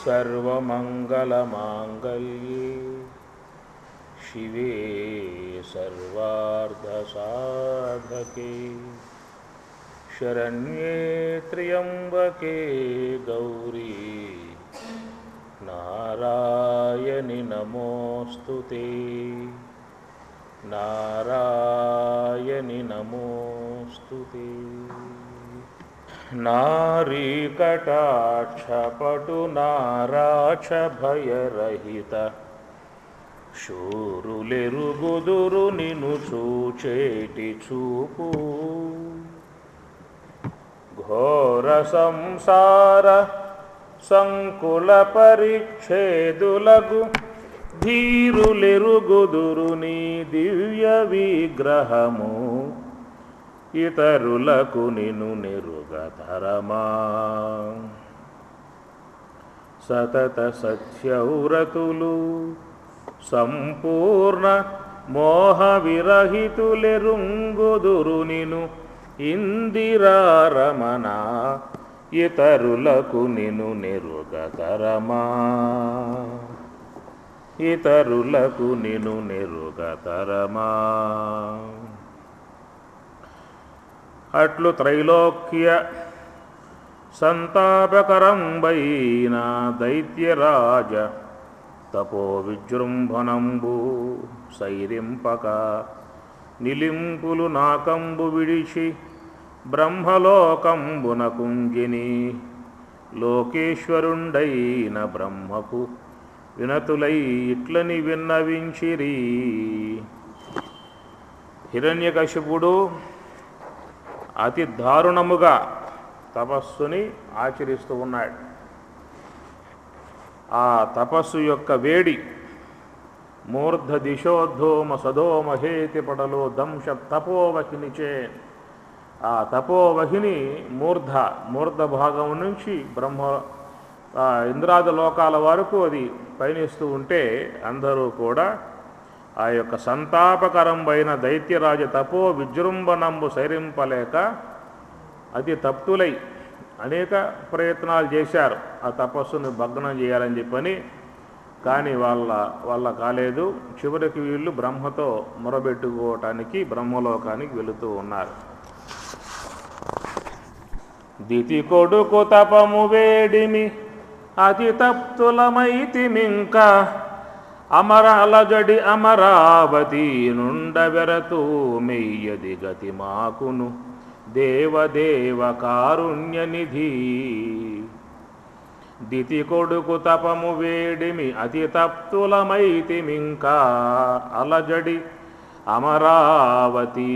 सर्वमङ्गलमाङ्गल्ये शिवे सर्वार्धसाधके शरण्ये त्र्यम्बके गौरी नारायणि नमोऽस्तुते नारायणि नमोऽस्तुते। नारीकटाक्षपटु नाराच भयरहित शूरुलेరుగుదురు నిన్ను చూచేటి చూపు ఘోర సంసార సంకుల పరిచ్ఛేదులగు ధీరులెరుగుదురు నీ దివ్య విగ్రహము ఇతరులకు నిన్ను నెరుగతరమా సతత సత్యవ్రతులు సంపూర్ణ మోహ విరహితులెరుంగుదురు నిన్ను ఇందిరారమణ ఇతరులకు నిన్ను నెరుగతరమా ఇతరులకు నిన్ను నెరుగతరమా। అట్లు త్రైలోక్య సంతాపకరంబైన దైత్యరాజ తపో విజృంభణంబు సైరింపక నిలింపులు నాకంబు విడిచి బ్రహ్మలోకంబున కుంజిని లోకేశ్వరుండైన బ్రహ్మకు వినతులై ఇట్లని విన్నవించిరి। హిరణ్యకశిపుడు అతి దారుణముగా తపస్సుని ఆచరిస్తూ ఉన్నాడు. ఆ తపస్సు యొక్క వేడి మూర్ధ దిశోద్ధోమ సదోమహేతి పడలో దంశ తపోవహినిచే ఆ తపోవహిని మూర్ధ భాగం నుంచి ఇంద్రాది లోకాల వరకు అది పయనిస్తూ ఉంటే అందరూ కూడా ఆ యొక్క సంతాపకరంబైన దైత్యరాజ తపో విజృంభణంబు సైరింపలేక అతి తప్తులై అనేక ప్రయత్నాలు చేశారు ఆ తపస్సును భగ్నం చేయాలని చెప్పని. కానీ వాళ్ళ కాలేదు. చివరికి వీళ్ళు బ్రహ్మతో మొరబెట్టుకోవటానికి బ్రహ్మలోకానికి వెళుతూ ఉన్నారు. దితి కొడుకు తపము వేడిమి అతి తప్తులమైతిమింక అమరాలజడి అమరావతి నుండబెరతూ మెయ్యది గతి మాకును దేవదేవ కారుణ్యనిధి। దితి కొడుకు తపము వేడిమి అతి తప్తులమైతిమింకా అలజడి అమరావతి,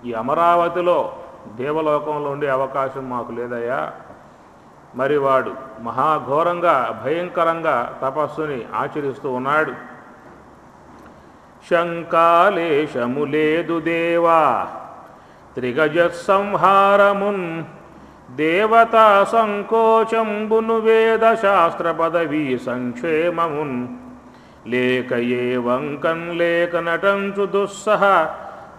ఈ అమరావతిలో దేవలోకంలో ఉండే అవకాశం మాకు లేదయ్యా. మరి వాడు మహాఘోరంగా భయంకరంగా తపస్సుని ఆచరిస్తూ ఉన్నాడు. శంకాలేశము లేదు దేవా త్రిగజ సంహారమున్ దేవతా సంకోచంబును వేద శాస్త్ర పదవీ సంక్షేమమున్ లేక ఏ వంకం లేక నటంచు దుస్సహ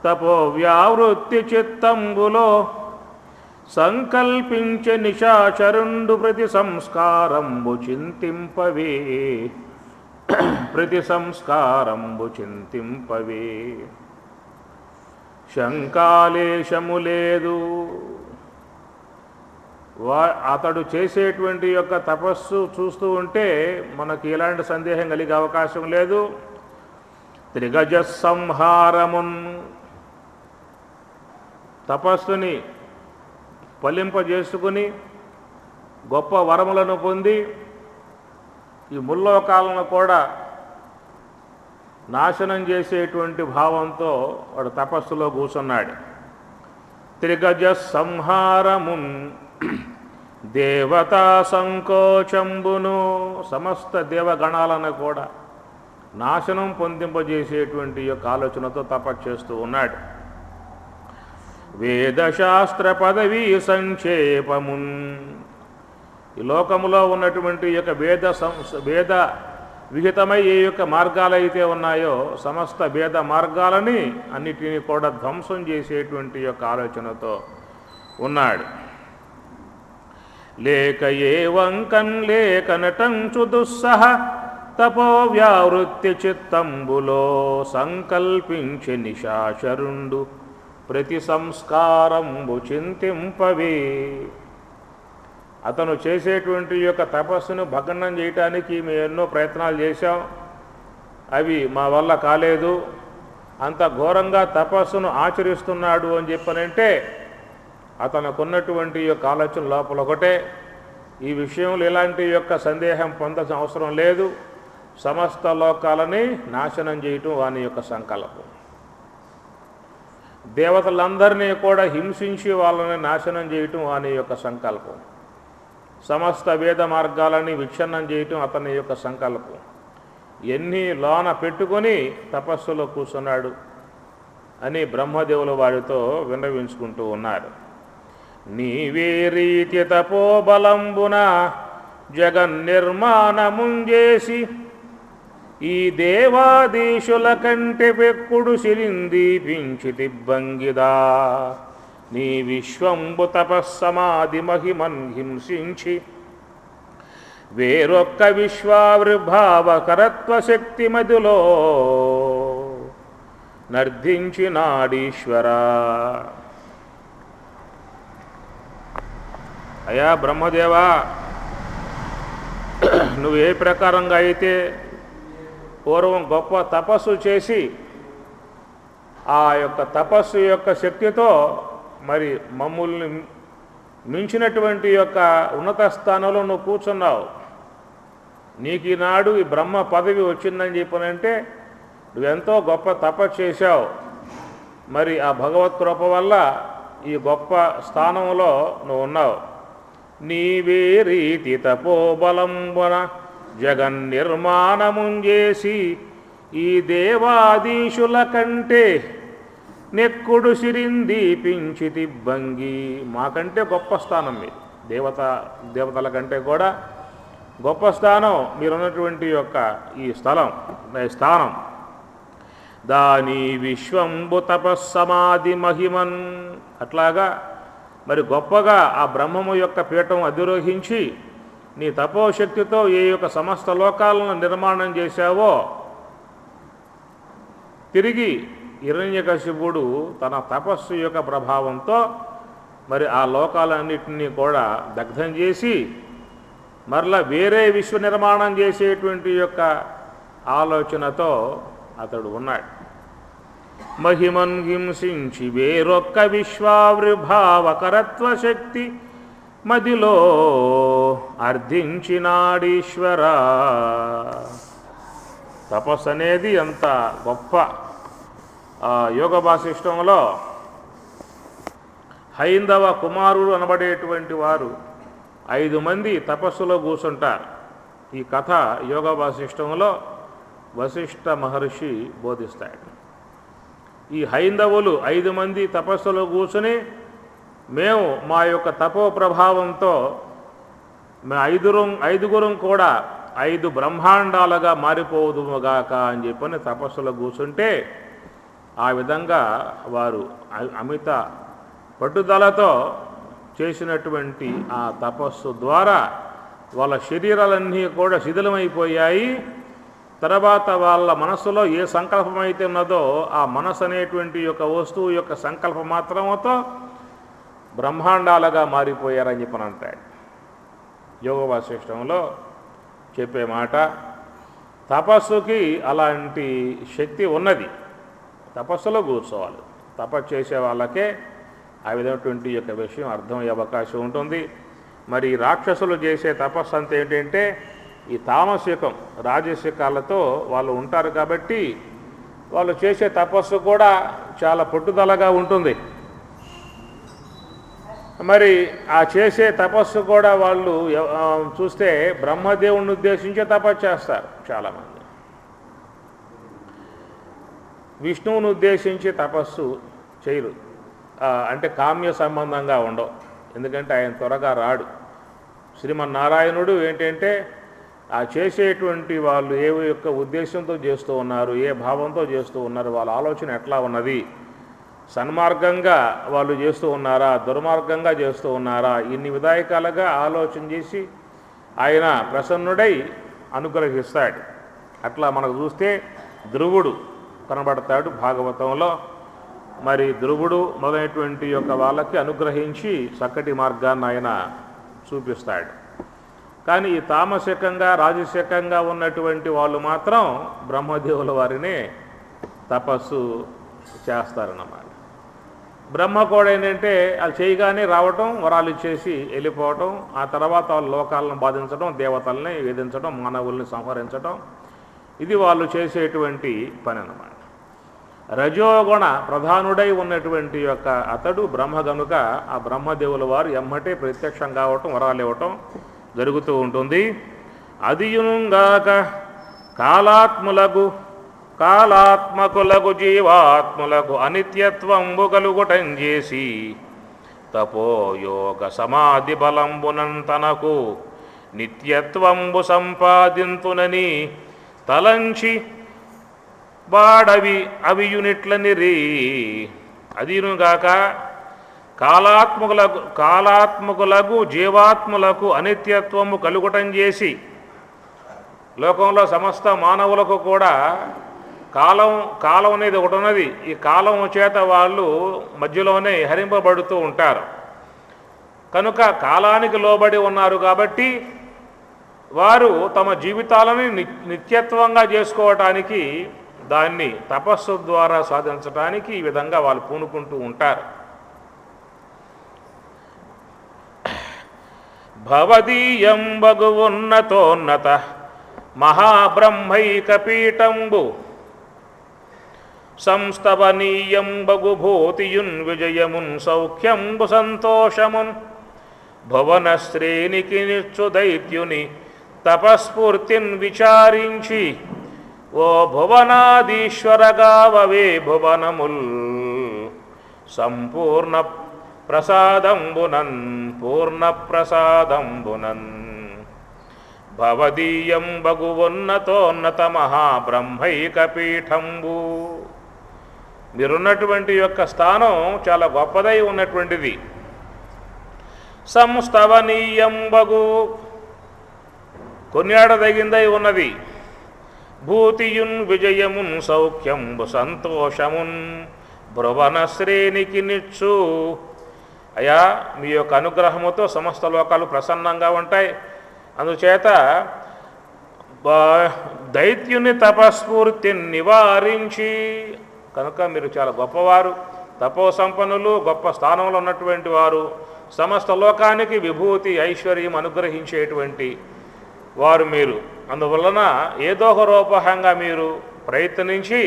తపో వ్యావృత్తి చిత్తంబులో సంకల్పించే నిశాచరుండు ప్రతి సంస్కారంబు చింతింపవే ప్రతి సంస్కారంబు చింతింపవే। శంకాలేశము లేదు, అతడు చేసేటువంటి యొక్క తపస్సు చూస్తూ ఉంటే మనకి ఎలాంటి సందేహం కలిగే అవకాశం లేదు. త్రిగజ సంహారమున్ తపస్సుని ఫలింపజేసుకుని గొప్ప వరములను పొంది ఈ ముల్లోకాలను కూడా నాశనం చేసేటువంటి భావంతో వాడు తపస్సులో కూర్చున్నాడు. త్రిగజ సంహారమున్ దేవతా సంకోచంబును సమస్త దేవగణాలను కూడా నాశనం పొందింపజేసేటువంటి యొక్క ఆలోచనతో తపస్సు చేస్తూ ఉన్నాడు. వేదశాస్త్ర పదవీ సంక్షేపమున్ ఈ లోకములో ఉన్నటువంటి యొక్క వేద విహితమై ఏ యొక్క మార్గాలైతే ఉన్నాయో సమస్త భేద మార్గాలని అన్నిటినీ కూడా ధ్వంసం చేసేటువంటి యొక్క ఆలోచనతో ఉన్నాడు. లేక ఏ వంకం లేకనటంచు దుస్సహ తపో వ్యావృత్తి చిత్తంబులో సంకల్పించి నిశాచరుండు ప్రతి సంస్కారంబు చింతింపవే. అతను చేసేటువంటి యొక్క తపస్సును భగ్నం చేయటానికి మేము ఎన్నో ప్రయత్నాలు చేశాం, అవి మా వల్ల కాలేదు. అంత ఘోరంగా తపస్సును ఆచరిస్తున్నాడు అని చెప్పనంటే అతనుకున్నటువంటి యొక్క ఆలోచన లోపల ఒకటే, ఈ విషయంలో ఎలాంటి యొక్క సందేహం పొందాల్సిన అవసరం లేదు, సమస్త లోకాలని నాశనం చేయటం వాని యొక్క సంకల్పం. దేవతలందరినీ కూడా హింసించి వాళ్ళని నాశనం చేయటం వాని యొక్క సంకల్పం. సమస్త వేద మార్గాలని విచ్ఛిన్నం చేయటం అతని యొక్క సంకల్పం. ఎన్ని లోన పెట్టుకొని తపస్సులో కూర్చున్నాడు అని బ్రహ్మదేవులు వారితో విన్నవించుకుంటూ ఉన్నారు. నీవే రీతి తపోబలంబున జగన్నిర్మాణముంజేసి ఈ దేవాదీశుల కంటే పెక్కుడు శిలిందీపించితిబ్బంగిదా. నీ విశ్వంబు తపస్సమాధి మహిమన్ హింసించి వేరొక్క విశ్వావిర్భావకరత్వ శక్తి మదిలో నర్ధించినాడీశ్వరా. అయా బ్రహ్మదేవా, నువ్వు ఏ ప్రకారంగా అయితే పూర్వం గొప్ప తపస్సు చేసి ఆ యొక్క తపస్సు యొక్క శక్తితో మరి మమ్మల్ని మించినటువంటి యొక్క ఉన్నత స్థానంలో నువ్వు కూర్చున్నావు, నీకు ఈనాడు ఈ బ్రహ్మ పదవి వచ్చిందని చెప్పనంటే నువ్వెంతో గొప్ప తపస్సు చేశావు. మరి ఆ భగవత్ కృప వల్ల ఈ గొప్ప స్థానంలో నువ్వు ఉన్నావు. నీవే రీతి తపోబలంబున జగన్నిర్మాణముంజేసి ఈ దేవాదీశుల కంటే నెక్కుడు శిరిందీపించితిబ్బంగి. మాకంటే గొప్ప స్థానం మీరు, దేవతల కంటే కూడా గొప్ప స్థానం మీరున్నటువంటి యొక్క ఈ స్థానం. దాని విశ్వంబు తపస్సమాధి మహిమన్. అట్లాగా మరి గొప్పగా ఆ బ్రహ్మము యొక్క పీఠం అధిరోహించి నీ తపోశక్తితో ఏ యొక్క సమస్త లోకాలను నిర్మాణం చేశావో, తిరిగి హిరణ్యకశిపుడు తన తపస్సు యొక్క ప్రభావంతో మరి ఆ లోకాలన్నింటినీ కూడా దగ్ధం చేసి మరలా వేరే విశ్వ నిర్మాణం చేసేటువంటి యొక్క ఆలోచనతో అతడు ఉన్నాడు. మహిమన్ హింసించి వేరొక్క విశ్వావిర్భావకరత్వ శక్తి మదిలో అర్థించినాడీశ్వరా. తపస్సు అనేది ఎంత గొప్ప. యోగ వాసిష్టంలో హైందవ కుమారుడు అనబడేటువంటి వారు 5 మంది తపస్సులో కూర్చుంటారు. ఈ కథ యోగ వాసిష్టంలో వశిష్ఠ మహర్షి బోధిస్తాడు. ఈ హైందవులు 5 మంది తపస్సులో కూర్చుని మేము మా యొక్క తపో ప్రభావంతో ఐదుగురం కూడా 5 బ్రహ్మాండాలుగా మారిపోదుముగాక అని చెప్పని తపస్సులో కూర్చుంటే ఆ విధంగా వారు అమిత పట్టుదలతో చేసినటువంటి ఆ తపస్సు ద్వారా వాళ్ళ శరీరాలన్నీ కూడా శిథిలమైపోయాయి. తర్వాత వాళ్ళ మనస్సులో ఏ సంకల్పం అయితే ఉన్నదో ఆ మనస్సు అనేటువంటి యొక్క వస్తువు యొక్క సంకల్పం మాత్రముతో బ్రహ్మాండాలుగా మారిపోయారని చెప్పని అంటాడు. యోగ వాసిష్టంలో చెప్పే మాట. తపస్సుకి అలాంటి శక్తి ఉన్నది. తపస్సులో కూర్చోవాలి. తపస్సు చేసే వాళ్ళకే ఆ విధమైనటువంటి యొక్క విషయం అర్థమయ్యే అవకాశం ఉంటుంది. మరి రాక్షసులు చేసే తపస్సు అంతా ఏంటంటే ఈ తామసికం రాజసికాలతో వాళ్ళు ఉంటారు కాబట్టి వాళ్ళు చేసే తపస్సు కూడా చాలా పట్టుదలగా ఉంటుంది. మరి ఆ చేసే తపస్సు కూడా వాళ్ళు చూస్తే బ్రహ్మదేవుని ఉద్దేశించే తపస్సు చేస్తారు చాలామంది. విష్ణువుని ఉద్దేశించి తపస్సు చేయరు. అంటే కామ్య సంబంధంగా ఉండవు, ఎందుకంటే ఆయన త్వరగా రాడు. శ్రీమన్నారాయణుడు ఏంటంటే ఆ చేసేటువంటి వాళ్ళు ఏ యొక్క ఉద్దేశంతో చేస్తూ ఉన్నారు, ఏ భావంతో చేస్తూ ఉన్నారు, వాళ్ళ ఆలోచన ఎట్లా ఉన్నది సన్మార్గంగా వాళ్ళు చేస్తూ ఉన్నారా, దుర్మార్గంగా చేస్తూ ఉన్నారా, ఇన్ని విధాయకాలుగా ఆలోచన చేసి ఆయన ప్రసన్నుడై అనుగ్రహిస్తాడు. అట్లా మనకు చూస్తే ధ్రువుడు కనబడతాడు భాగవతంలో. మరి ధ్రువుడు మొదలైనటువంటి యొక్క వాళ్ళకి అనుగ్రహించి చక్కటి మార్గాన్ని ఆయన చూపిస్తాడు. కానీ ఈ తామసికంగా రాజసికంగా ఉన్నటువంటి వాళ్ళు మాత్రం బ్రహ్మదేవుల వారినే తపస్సు చేస్తారన్నమాట. బ్రహ్మ కూడా ఏంటంటే వాళ్ళు చేయగానే రావటం, వరాలు ఇచ్చేసి వెళ్ళిపోవటం, ఆ తర్వాత వాళ్ళ లోకాలను బాధించడం, దేవతల్ని వేధించడం, మానవుల్ని సంహరించడం, ఇది వాళ్ళు చేసేటువంటి పని అన్నమాట. రజోగుణ ప్రధానుడై ఉన్నటువంటి యొక్క అతడు బ్రహ్మ గనుక ఆ బ్రహ్మదేవుల వారు ఎమ్మటే ప్రత్యక్షం కావటం, వరాలు ఇవ్వటం జరుగుతూ ఉంటుంది. అదియునుగాక కాలాత్మకులకు జీవాత్ములకు అనిత్యత్వంబు కలుగుటం చేసి తపోయోగ సమాధి బలంబునంతనకు నిత్యత్వంబు సంపాదింతునని తలంచి వాడవి అవియునిట్లనిరి. అదియునుగాక కాలాత్మకులకు జీవాత్ములకు అనిత్యత్వము కలుగుటం చేసి, లోకంలో సమస్త మానవులకు కూడా కాలం అనేది ఒకటి ఉన్నది. ఈ కాలం చేత వాళ్ళు మధ్యలోనే హరింపబడుతూ ఉంటారు కనుక కాలానికి లోబడి ఉన్నారు కాబట్టి వారు తమ జీవితాలని నిత్యత్వంగా చేసుకోవటానికి, దాన్ని తపస్సు ద్వారా సాధించడానికి ఈ విధంగా వాళ్ళు పూనుకుంటూ ఉంటారు. భవదీయం బగువున్నతోన్నత మహాబ్రహ్మైక పీఠంబు సంస్తవనీయం బగుభూతియున్ విజయమున్ సౌఖ్యంబు సంతోషమున్ భువనశ్రేణికి నిచ్చు దైత్యుని తపస్ఫూర్తిన్ విచారించి ఓ భువనాదీశ్వరగావవే భువనముల్ సంపూర్ణ ప్రసాదంబునన్ పూర్ణ ప్రసాదంబునన్ భవదీయం బగువున్నతోన్నత మహాబ్రహ్మైక పీఠంబు. మీరున్నటువంటి యొక్క స్థానం చాలా గొప్పదై ఉన్నటువంటిది. సంస్తవనీయం బగు కొన్యాడదగిందై ఉన్నది. భూతియున్ విజయమున్ సౌఖ్యంబు సంతోషమున్ భువన శ్రేణికి నిచ్చు. అయా మీ యొక్క అనుగ్రహముతో సమస్త లోకాలు ప్రసన్నంగా ఉంటాయి. అందుచేత దైత్యుని తపస్ఫూర్తిని నివారించి, కనుక మీరు చాలా గొప్పవారు, తపోసంపన్నులు, గొప్ప స్థానంలో ఉన్నటువంటి వారు, సమస్త లోకానికి విభూతి ఐశ్వర్యం అనుగ్రహించేటువంటి వారు మీరు. అందువలన ఏదో ఒక రూపంగా మీరు ప్రయత్నించి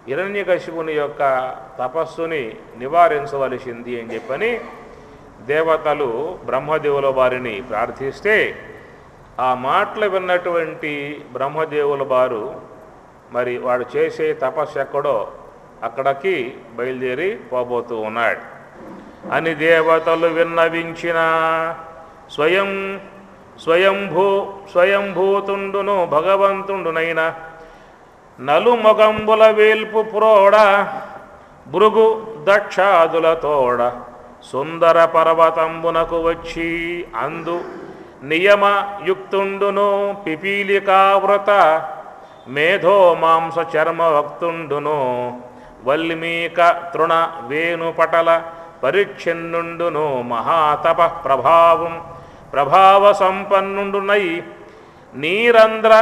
హిరణ్యకశిపుని యొక్క తపస్సుని నివారించవలసింది అని చెప్పని దేవతలు బ్రహ్మదేవుల వారిని ప్రార్థిస్తే, ఆ మాటలు విన్నటువంటి బ్రహ్మదేవుల వారు మరి వాడు చేసే తపస్సు ఎక్కడో అక్కడికి బయలుదేరి పోబోతూ ఉన్నాడు అని దేవతలు విన్నవించిన స్వయంభూతుండును భగవంతుండునైన నలుమొగంబుల వేల్పు ప్రోడ భృగు దక్షాదులతోడ సుందర పర్వతంబునకు వచ్చి అందు నియమయుక్తుండును పిపీలికావృత మేధో మాంస చర్మ వక్తుండును వల్మీక తృణ వేణుపటల పరిచ్ఛిన్నుండును మహాతప ప్రభావ సంపన్నుండునై నీరంధ్ర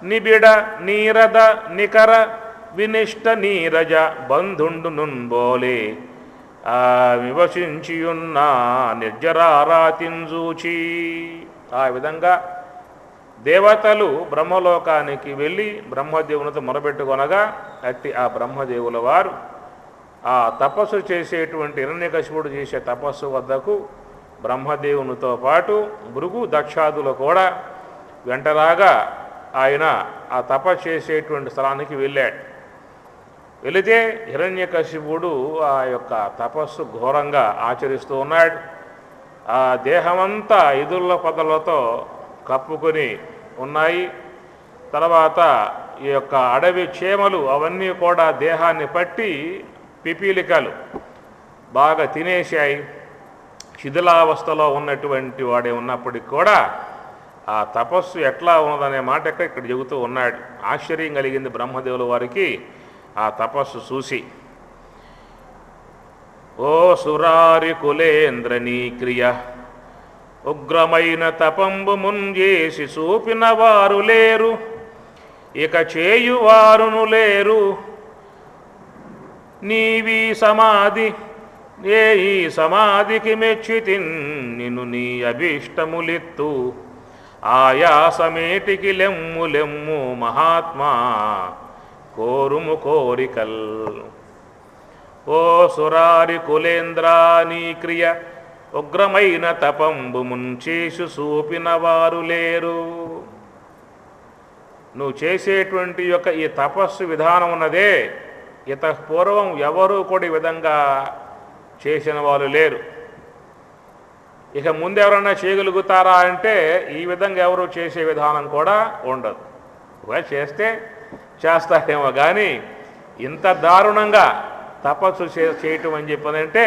నిబిడ నీరద నికర వినిష్ట నీరజ బంధుండునున్ బోలే వివసించియున్న నిర్జరారాతింజూచి. ఆ విధంగా దేవతలు బ్రహ్మలోకానికి వెళ్ళి బ్రహ్మదేవునితో మొరబెట్టుకొనగా అట్టి ఆ బ్రహ్మదేవుల వారు ఆ తపస్సు చేసేటువంటి హిరణ్యకశిపుడు చేసే తపస్సు వద్దకు బ్రహ్మదేవునితో పాటు భృగు దక్షాదులు కూడా వెంటరాగా ఆయన ఆ తపస్సు చేసేటువంటి స్థలానికి వెళ్ళాడు. వెళితే హిరణ్యకశిపుడు ఆ యొక్క తపస్సు ఘోరంగా ఆచరిస్తూ ఉన్నాడు. ఆ దేహమంతా ఇదుళ్ళ పొదలతో కప్పుకొని ఉన్నాయి. తర్వాత ఈ యొక్క అడవి చేమలు అవన్నీ కూడా దేహాన్ని పట్టి పిపీలికలు బాగా తినేశాయి. శిథిలావస్థలో ఉన్నటువంటి వాడే ఉన్నప్పటికి కూడా ఆ తపస్సు ఎట్లా ఉన్నదనే మాట ఇక్కడ చెబుతూ ఉన్నాడు. ఆశ్చర్యం కలిగింది బ్రహ్మదేవుల వారికి ఆ తపస్సు చూసి. ఓ సురారి కులేంద్ర నీ క్రియ ఉగ్రమైన తపంబు ముంజేసి చూపిన వారు లేరు, ఇక చేయువారును లేరు. నీవీ సమాధి ఏ ఈ సమాధికి మెచ్చితిన్ నిన్ను నీ అభీష్టములిత్తు, ఆయాసమేటికి లెమ్ము లెమ్ము మహాత్మా కోరుము కోరికల్. ఓ సురారి కులేంద్ర నీ క్రియ ఉగ్రమైన తపంబు ముంచేసి చూపిన వారు లేరు. నువ్వు చేసేటువంటి యొక్క ఈ తపస్సు విధానం ఉన్నదే, ఇత పూర్వం ఎవరూ కూడా ఈ విధంగా చేసిన వాళ్ళు లేరు. ఇక ముందెవరన్నా చేయగలుగుతారా అంటే ఈ విధంగా ఎవరు చేసే విధానం కూడా ఉండదు. ఒకవేళ చేస్తే చేస్తారేమో కానీ ఇంత దారుణంగా తపస్సు చేయటం అని చెప్పదంటే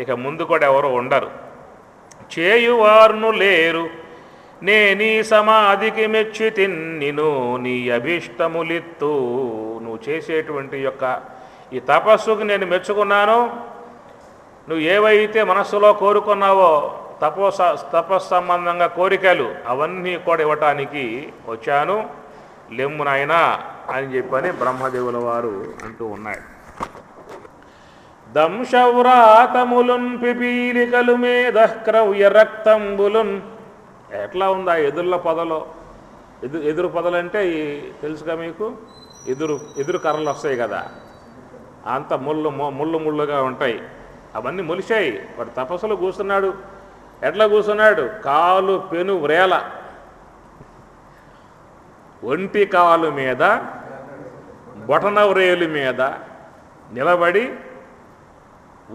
ఇక ముందు కూడా ఎవరు ఉండరు. చేయువారును లేరు, నే నీ సమాధికి మెచ్చి తిన్నిను నీ అభీష్టములిత్తు. నువ్వు చేసేటువంటి యొక్క ఈ తపస్సుకు నేను మెచ్చుకున్నాను. నువ్వు ఏవైతే మనస్సులో కోరుకున్నావో తపస్సు సంబంధంగా కోరికలు అవన్నీ కూడా ఇవ్వటానికి వచ్చాను, లెమ్ము నాయనా అని చెప్పని బ్రహ్మదేవుల వారు అంటూ ఉన్నాడు. దంశవ్రాతములున్ పిపీలికలు మేధక్రవ్య రక్తంబులున్. ఎట్లా ఉందా ఎదుర్ల పొదలో? ఎదురు పొదలంటే తెలుసుగా మీకు, ఎదురు కర్రలు వస్తాయి కదా, అంత ముళ్ళుగా ఉంటాయి. అవన్నీ మొలిశాయి. వాడు తపస్సులో కూర్చున్నాడు. ఎట్లా కూర్చున్నాడు? కాలు పెను వ్రేల, ఒంటి కాలు మీద బొటన వ్రేలు మీద నిలబడి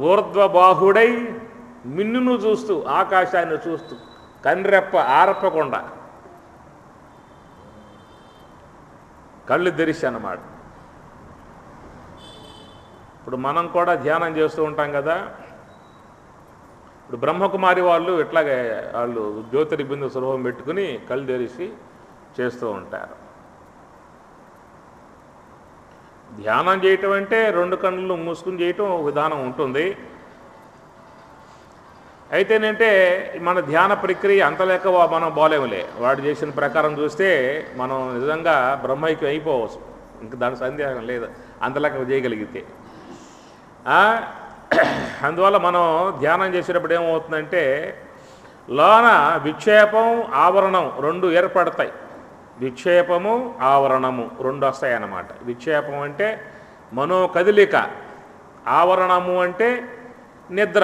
ఊర్ధ్వబాహుడై మిన్నును చూస్తూ ఆకాశాన్ని చూస్తూ కన్రెప్ప ఆరప్పకుండా కళ్ళు తెరిచి అన్నమాట. ఇప్పుడు మనం కూడా ధ్యానం చేస్తూ ఉంటాం కదా. ఇప్పుడు బ్రహ్మకుమారి వాళ్ళు ఇట్లాగే వాళ్ళు జ్యోతిర్బిందు స్వరూపం పెట్టుకుని కళ్ళు తెరిచి చేస్తూ ఉంటారు. ధ్యానం చేయటం అంటే రెండు కళ్ళు మూసుకుని చేయటం విధానం ఉంటుంది. అయితేనంటే మన ధ్యాన ప్రక్రియ అంతలేక మనం బాలేములే. వాడు చేసిన ప్రకారం చూస్తే మనం నిజంగా బ్రహ్మైక్యం అయిపోవచ్చు. ఇంక దాని సందేహం లేదు, అంతలేక చేయగలిగితే. అందువల్ల మనం ధ్యానం చేసేటప్పుడు ఏమవుతుందంటే లోన విక్షేపం ఆవరణం రెండు ఏర్పడతాయి. విక్షేపము ఆవరణము రెండు వస్తాయి అన్నమాట. విక్షేపం అంటే మనో కదిలిక, ఆవరణము అంటే నిద్ర.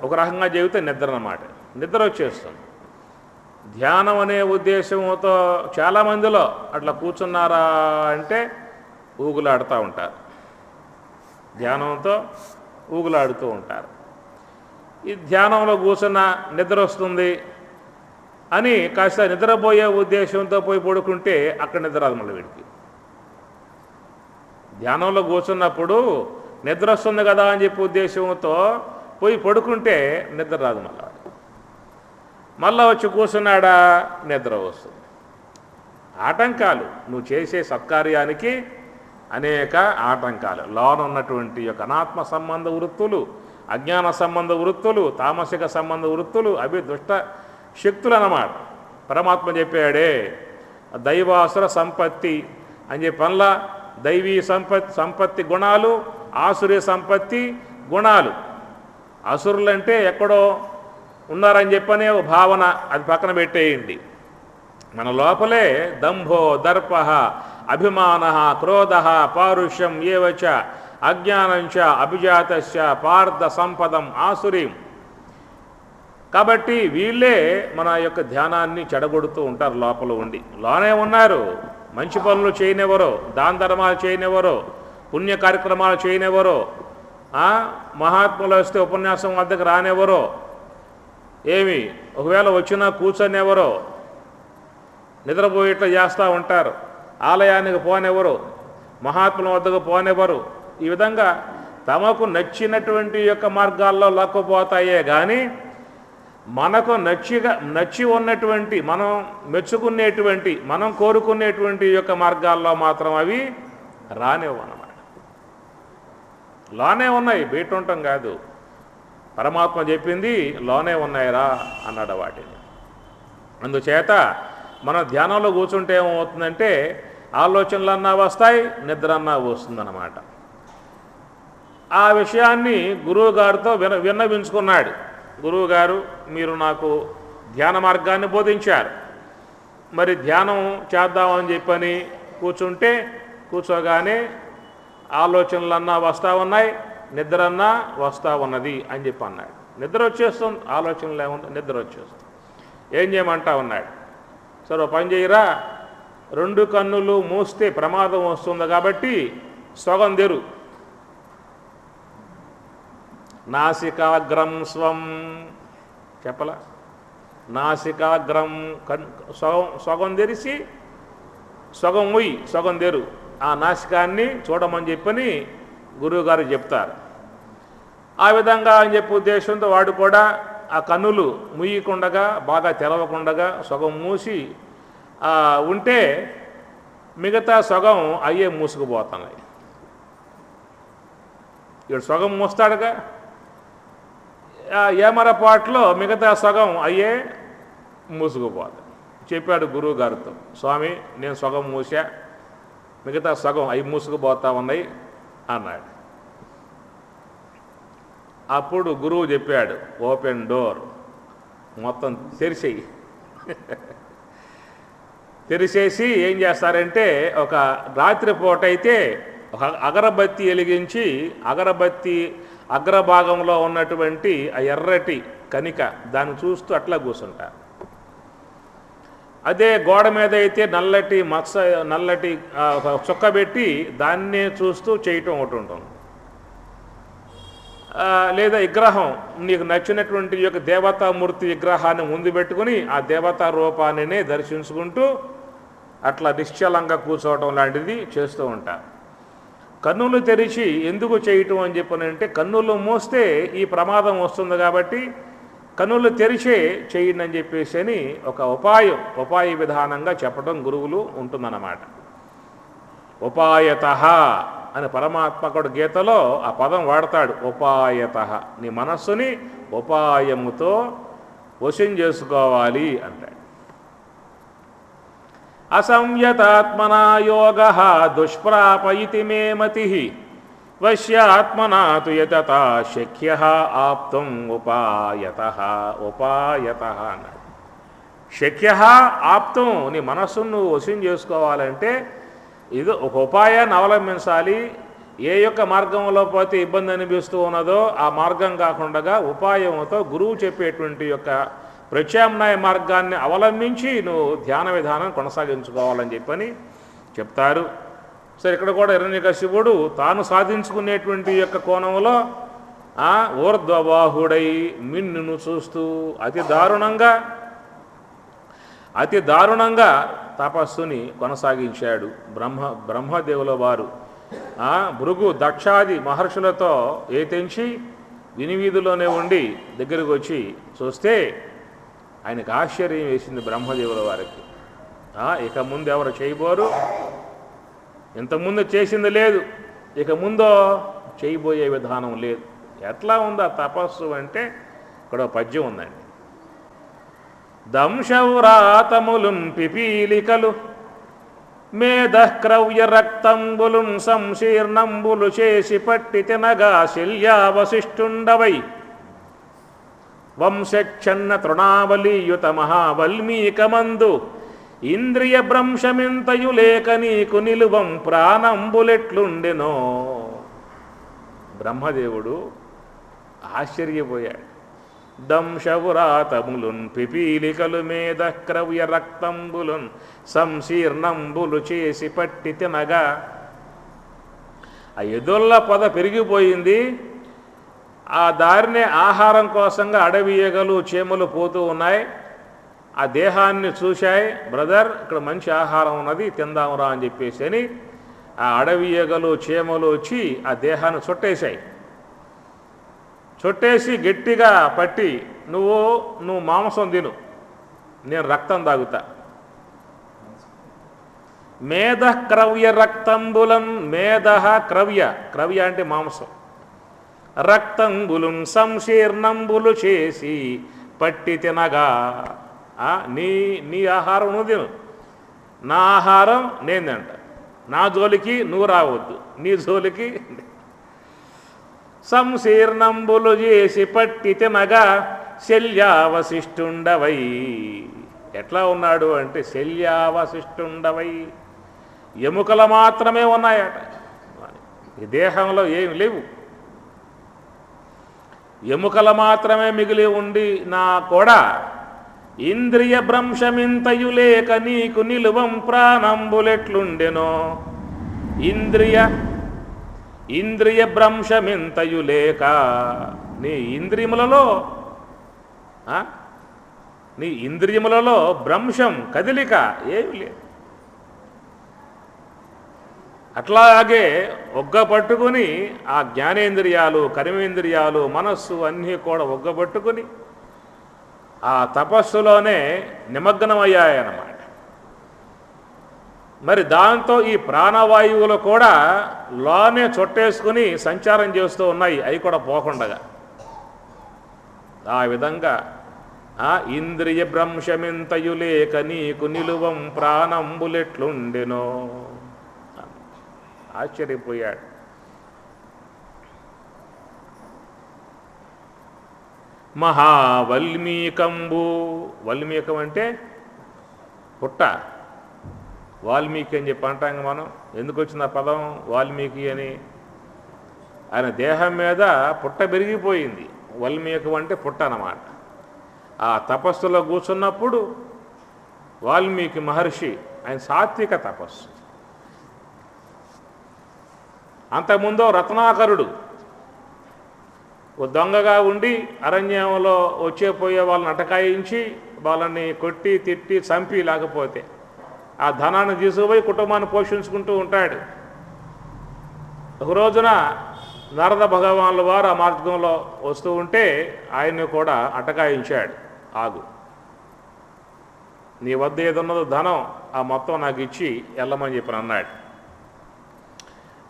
ఒక రకంగా చెబితే నిద్ర అన్నమాట. నిద్ర వచ్చేస్తుంది. ధ్యానం అనే ఉద్దేశంతో చాలామందిలో అట్లా కూర్చున్నారా అంటే ఊగులాడుతూ ఉంటారు, ధ్యానంతో ఊగులాడుతూ ఉంటారు. ఈ ధ్యానంలో కూర్చున్న నిద్ర వస్తుంది అని కాస్త నిద్రపోయే ఉద్దేశంతో పోయి పడుకుంటే అక్కడ నిద్ర రాదు మళ్ళీ వీడికి. ధ్యానంలో కూర్చున్నప్పుడు నిద్ర వస్తుంది కదా అని చెప్పి ఉద్దేశంతో పోయి పడుకుంటే నిద్ర రాదు. మళ్ళా వచ్చి కూర్చున్నాడా నిద్ర వస్తుంది. ఆటంకాలు, నువ్వు చేసే సత్కార్యానికి అనేక ఆటంకాలు. లోన ఉన్నటువంటి యొక్క అనాత్మ సంబంధ వృత్తులు, అజ్ఞాన సంబంధ వృత్తులు, తామసిక సంబంధ వృత్తులు, అవి దుష్ట శక్తులు అన్నమాట. పరమాత్మ చెప్పాడే దైవాసుర సంపత్తి అని చెప్పి పనుల దైవీ సంపత్తి గుణాలు, ఆసురీ సంపత్తి గుణాలు. అసురులంటే ఎక్కడో ఉన్నారని చెప్పనే భావన, అది పక్కన పెట్టేయండి. మన లోపలే దంభో దర్ప అభిమాన క్రోధ పారుష్యం ఏవచ అజ్ఞానంచ అభిజాతశ్చ పార్థ సంపదం ఆసురీం. కాబట్టి వీళ్ళే మన యొక్క ధ్యానాన్ని చెడగొడుతూ ఉంటారు లోపల ఉండి. లోనే ఉన్నారు, మంచి పనులు చేయనివ్వరో, దాన ధర్మాలు చేయనివ్వరో, పుణ్య కార్యక్రమాలు చేయనివ్వరో, మహాత్ములు వస్తే ఉపన్యాసం వద్దకు రానివ్వరో, ఏమి ఒకవేళ వచ్చినా కూర్చొనివ్వరో, నిద్రపోయేట్లు చేస్తూ ఉంటారు, ఆలయానికి పోనివ్వరు, మహాత్ముల వద్దకు పోనివ్వరు. ఈ విధంగా తమకు నచ్చినటువంటి యొక్క మార్గాల్లో లాక్కుపోతాయే కానీ మనకు నచ్చి ఉన్నటువంటి మనం మెచ్చుకునేటువంటి మనం కోరుకునేటువంటి యొక్క మార్గాల్లో మాత్రం అవి రానివ్వు అన్నమాట. లోనే ఉన్నాయి, బయట ఉండటం కాదు. పరమాత్మ చెప్పింది లోనే ఉన్నాయిరా అన్నాడు వాటిని. అందుచేత మనం ధ్యానంలో కూర్చుంటే ఏమవుతుందంటే ఆలోచనలన్నా వస్తాయి, నిద్ర అన్నా వస్తుందన్నమాట. ఆ విషయాన్ని గురువుగారితో విన్నవించుకున్నాడు. గురువుగారు, మీరు నాకు ధ్యాన మార్గాన్ని బోధించారు, మరి ధ్యానం చేద్దామని చెప్పని కూర్చోగానే ఆలోచనలన్నా వస్తూ ఉన్నాయి, నిద్ర అన్నా వస్తూ ఉన్నది అని చెప్పి అన్నాడు. నిద్ర వచ్చేస్తుంది, ఆలోచనలు ఏముంది, నిద్ర వచ్చేస్తుంది. ఏం చేయమంటా ఉన్నాడు. సరే పని చేయరా, 2 కన్నులు మూస్తే ప్రమాదం వస్తుంది కాబట్టి సగం తెరు. నాసికాగ్రం స్వం చెప్పలా, నాసికాగ్రం సగం తెరిచి సగం ముయ్యి, సగం తెరు. ఆ నాసికాన్ని చూడమని చెప్పని గురువుగారు చెప్తారు. ఆ విధంగా అని చెప్పే ఉద్దేశంతో వాడు కూడా ఆ కన్నులు ముయ్యకుండగా బాగా తెరవకుండగా సగం మూసి ఉంటే మిగతా సగం అయ్యే మూసుకుపోతున్నాయి. ఇక్కడ సగం మూస్తాడుగా, ఏమరపాట్లో మిగతా సగం అయ్యే మూసుకుపోతాయి. చెప్పాడు గురువు గారితో, స్వామి నేను సగం మూసా, మిగతా సగం అవి మూసుకుపోతా ఉన్నాయి అన్నాడు. అప్పుడు గురువు చెప్పాడు, ఓపెన్ డోర్, మొత్తం తెరిచేయి. తెరిచేసి ఏం చేస్తారంటే ఒక రాత్రిపూట అయితే ఒక అగరబత్తి వెలిగించి అగరబత్తి అగ్రభాగంలో ఉన్నటువంటి ఆ ఎర్రటి కణిక దాన్ని చూస్తూ అట్లా కూర్చుంటారు. అదే గోడ మీద అయితే నల్లటి చుక్క పెట్టి దాన్నే చూస్తూ చేయటం ఒకటి ఉంటుంది. లేదా విగ్రహం, నీకు నచ్చినటువంటి యొక్క దేవతామూర్తి విగ్రహాన్ని ముందు పెట్టుకుని ఆ దేవతా రూపాన్నినే దర్శించుకుంటూ అట్లా నిశ్చలంగా కూర్చోవటం లాంటిది చేస్తూ ఉంటారు. కన్నులు తెరిచి ఎందుకు చేయటం అని చెప్పనంటే కన్నులు మూస్తే ఈ ప్రమాదం వస్తుంది కాబట్టి కన్నులు తెరిచే చేయండి అని చెప్పేసి అని ఒక ఉపాయ విధానంగా చెప్పడం గురువులు ఉంటుందన్నమాట. ఉపాయతః అని పరమాత్మకుడు గీతలో ఆ పదం వాడతాడు. ఉపాయతః, నీ మనస్సుని ఉపాయముతో వశం చేసుకోవాలి అంటాడు. అసంయతాత్మనా యోగః దుష్ప్రాపయితి మే మతిః వశ్యాత్మనా తు యతతా శక్యః ఆప్తుం ఉపాయతః అన్నాడు. శక్యః ఆప్తుం, నీ మనస్సును నువ్వు వశం చేసుకోవాలంటే ఇది ఒక ఉపాయాన్ని అవలంబించాలి. ఏ యొక్క మార్గంలో పోతే ఇబ్బంది అనిపిస్తూ ఉన్నదో ఆ మార్గం కాకుండా ఉపాయంతో గురువు చెప్పేటువంటి యొక్క ప్రత్యామ్నాయ మార్గాన్ని అవలంబించి నువ్వు ధ్యాన విధానం కొనసాగించుకోవాలని చెప్పని చెప్తారు. సరే, ఇక్కడ కూడా హిరణ్యకశిపుడు తాను సాధించుకునేటువంటి యొక్క కోణంలో ఊర్ధ్వబాహుడై మిన్నును చూస్తూ అతి దారుణంగా తపస్సుని కొనసాగించాడు. బ్రహ్మదేవుల వారు భృగు దక్షాది మహర్షులతో ఏతెంచి వినివీధిలోనే ఉండి దగ్గరకు వచ్చి చూస్తే ఆయనకు ఆశ్చర్యం వేసింది బ్రహ్మదేవుల వారికి. ఇక ముందు ఎవరు చేయబోరు, ఇంతకుముందు చేసింది లేదు, ఇక ముందో చేయబోయే విధానం లేదు. ఎట్లా ఉంది ఆ తపస్సు అంటే ఇక్కడ పద్యం ఉందండి. దంశౌరాతములున్ పిపీలికలు మేధక్రవ్య రక్తంబులున్ సంశీర్ణంబులు చేసి పట్టి తినగా శల్యావశిష్ఠుండవై వంశక్షన్న తృణావలీయుత మహావల్మీకమందు ఇంద్రియ భ్రంశమింతయు లేక నీకు నిలువం ప్రాణంబులెట్లుండెనో. బ్రహ్మదేవుడు ఆశ్చర్యపోయాడు. దంశవురాతములున్ పిపీలికలు మేధక్రవ్య రక్తంబులున్ సంశీర్ణంబులు చేసి పట్టి తినగా ఆ ఎదుళ్ళ పొద పెరిగిపోయింది. ఆ దారినే ఆహారం కోసంగా అడవి ఈగలు చీమలు పోతూ ఉన్నాయి. ఆ దేహాన్ని చూశాయి. బ్రదర్, ఇక్కడ మంచి ఆహారం ఉన్నది, తిందామురా అని చెప్పేసి అని ఆ అడవి ఈగలు చీమలు వచ్చి ఆ దేహాన్ని చుట్టేశాయి. చుట్టేసి గట్టిగా పట్టి నువ్వు మాంసం తిను, నేను రక్తం తాగుతా. మేధ క్రవ్య రక్తంబులం, మేధ క్రవ్య అంటే మాంసం, రక్తంబులం సంశీర్ణంబులు చేసి పట్టి తినగా. నీ ఆహారం నువ్వు తిను, నా ఆహారం నేను తింటా, నా జోలికి నువ్వు రావద్దు, నీ జోలికి. సంశీర్ణంబులు చేసి పట్టి తినగా శల్యావశిష్టుండవై. ఎట్లా ఉన్నాడు అంటే శల్యావశిష్టుండవై, ఎముకలు మాత్రమే ఉన్నాయట, ఈ దేహంలో ఏమి లేవు, ఎముకలు మాత్రమే మిగిలి ఉండి నా కూడా ఇంద్రియ భ్రంశమింతయు లేక నీకు నిలువం ప్రాణంబులెట్లుండెనో. ఇంద్రియ భ్రంశమింతయు లేక, నీ ఇంద్రియములలో భ్రంశం కదిలిక ఏమి లేదు. అట్లాగే ఒగ్గపట్టుకుని ఆ జ్ఞానేంద్రియాలు కర్మేంద్రియాలు మనస్సు అన్నీ కూడా ఒగ్గపట్టుకుని ఆ తపస్సులోనే నిమగ్నమయ్యాయన్నమాట. మరి దాంతో ఈ ప్రాణవాయువులు కూడా లోనే చుట్టేసుకుని సంచారం చేస్తూ ఉన్నాయి, అవి కూడా పోకుండగా. ఆ విధంగా ఇంద్రియ భ్రంశమింతయు లేక నీకు నిలువం ప్రాణంబులెట్లుండెనో. ఆశ్చర్యపోయాడు. మహావల్మీకంబు, వల్మీకం అంటే పుట్ట, వాల్మీకి అని చెప్పి అంటాం మనం. ఎందుకు వచ్చిన పదం వాల్మీకి అని? ఆయన దేహం మీద పుట్ట పెరిగిపోయింది, వాల్మీకం అంటే పుట్ట అన్నమాట. ఆ తపస్సులో కూర్చున్నప్పుడు వాల్మీకి మహర్షి, ఆయన సాత్విక తపస్సు. అంతకుముందు రత్నాకరుడు ఓ దొంగగా ఉండి అరణ్యంలో వచ్చేపోయే వాళ్ళని అటకాయించి వాళ్ళని కొట్టి తిట్టి చంపి, లేకపోతే ఆ ధనాన్ని తీసుకుపోయి కుటుంబాన్ని పోషించుకుంటూ ఉంటాడు. ఒక రోజున నారద భగవానుల వారు ఆ మార్గంలో వస్తూ ఉంటే ఆయన్ని కూడా అటకాయించాడు. ఆగు, నీ వద్ద ఏదున్నదో ధనం ఆ మొత్తం నాకు ఇచ్చి వెళ్ళమని చెప్పి అన్నాడు.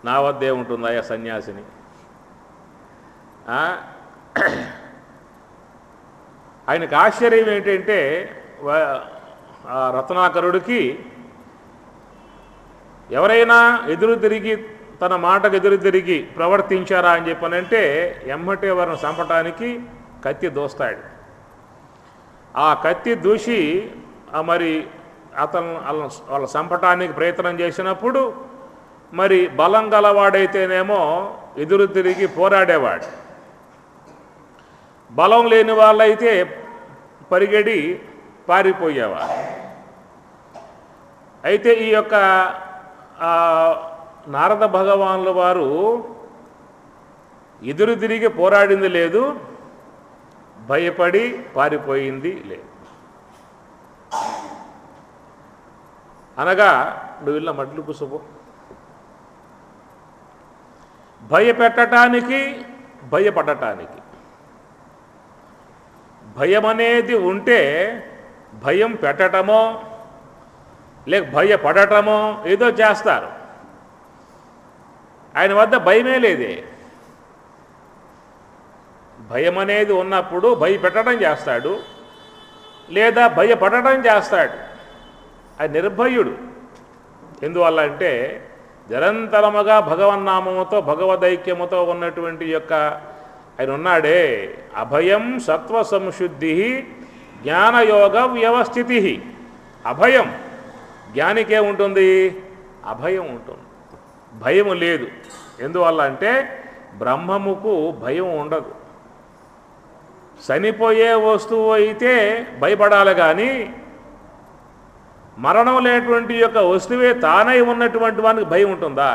నా వద్ద ఏముంటుందా సన్యాసిని? ఆయనకు ఆశ్చర్యం ఏంటంటే రత్నాకరుడికి ఎవరైనా ఎదురు తిరిగి తన మాటకు ఎదురు తిరిగి ప్రవర్తించారా అని చెప్పనంటే ఎమ్మటే వారిని చంపటానికి కత్తి దూస్తాడు. ఆ కత్తి దూసి మరి వాళ్ళ చంపటానికి ప్రయత్నం చేసినప్పుడు మరి బలం గలవాడైతేనేమో ఎదురు తిరిగి పోరాడేవాడు, బలం లేని వాళ్ళైతే పరిగెడి పారిపోయేవాడు. అయితే ఈ యొక్క నారద భగవానుల వారు ఎదురు తిరిగి పోరాడింది లేదు, భయపడి పారిపోయింది లేదు. అనగా నువ్వు ఇళ్ళ మడ్లు కుసుపు, భయపెట్టడానికి భయపడటానికి. భయం అనేది ఉంటే భయం పెట్టటమో లేక భయపడటమో ఏదో చేస్తారు. ఆయన వద్ద భయమే లేదే. భయం అనేది ఉన్నప్పుడు భయపెట్టడం చేస్తాడు, లేదా భయపడటం చేస్తాడు. ఆయన నిర్భయుడు. ఎందువల్ల అంటే నిరంతరముగా భగవన్నామముతో భగవదైక్యముతో ఉన్నటువంటి యొక్క ఆయన ఉన్నాడే. అభయం సత్వ సంశుద్ధి జ్ఞానయోగ వ్యవస్థితి. అభయం జ్ఞానికే ఉంటుంది, అభయం ఉంటుంది, భయం లేదు. ఎందువల్ల అంటే బ్రహ్మముకు భయం ఉండదు. చనిపోయే వస్తువు అయితే భయపడాలి, కానీ మరణం లేనటువంటి యొక్క వస్తువే తానై ఉన్నటువంటి వానికి భయం ఉంటుందా?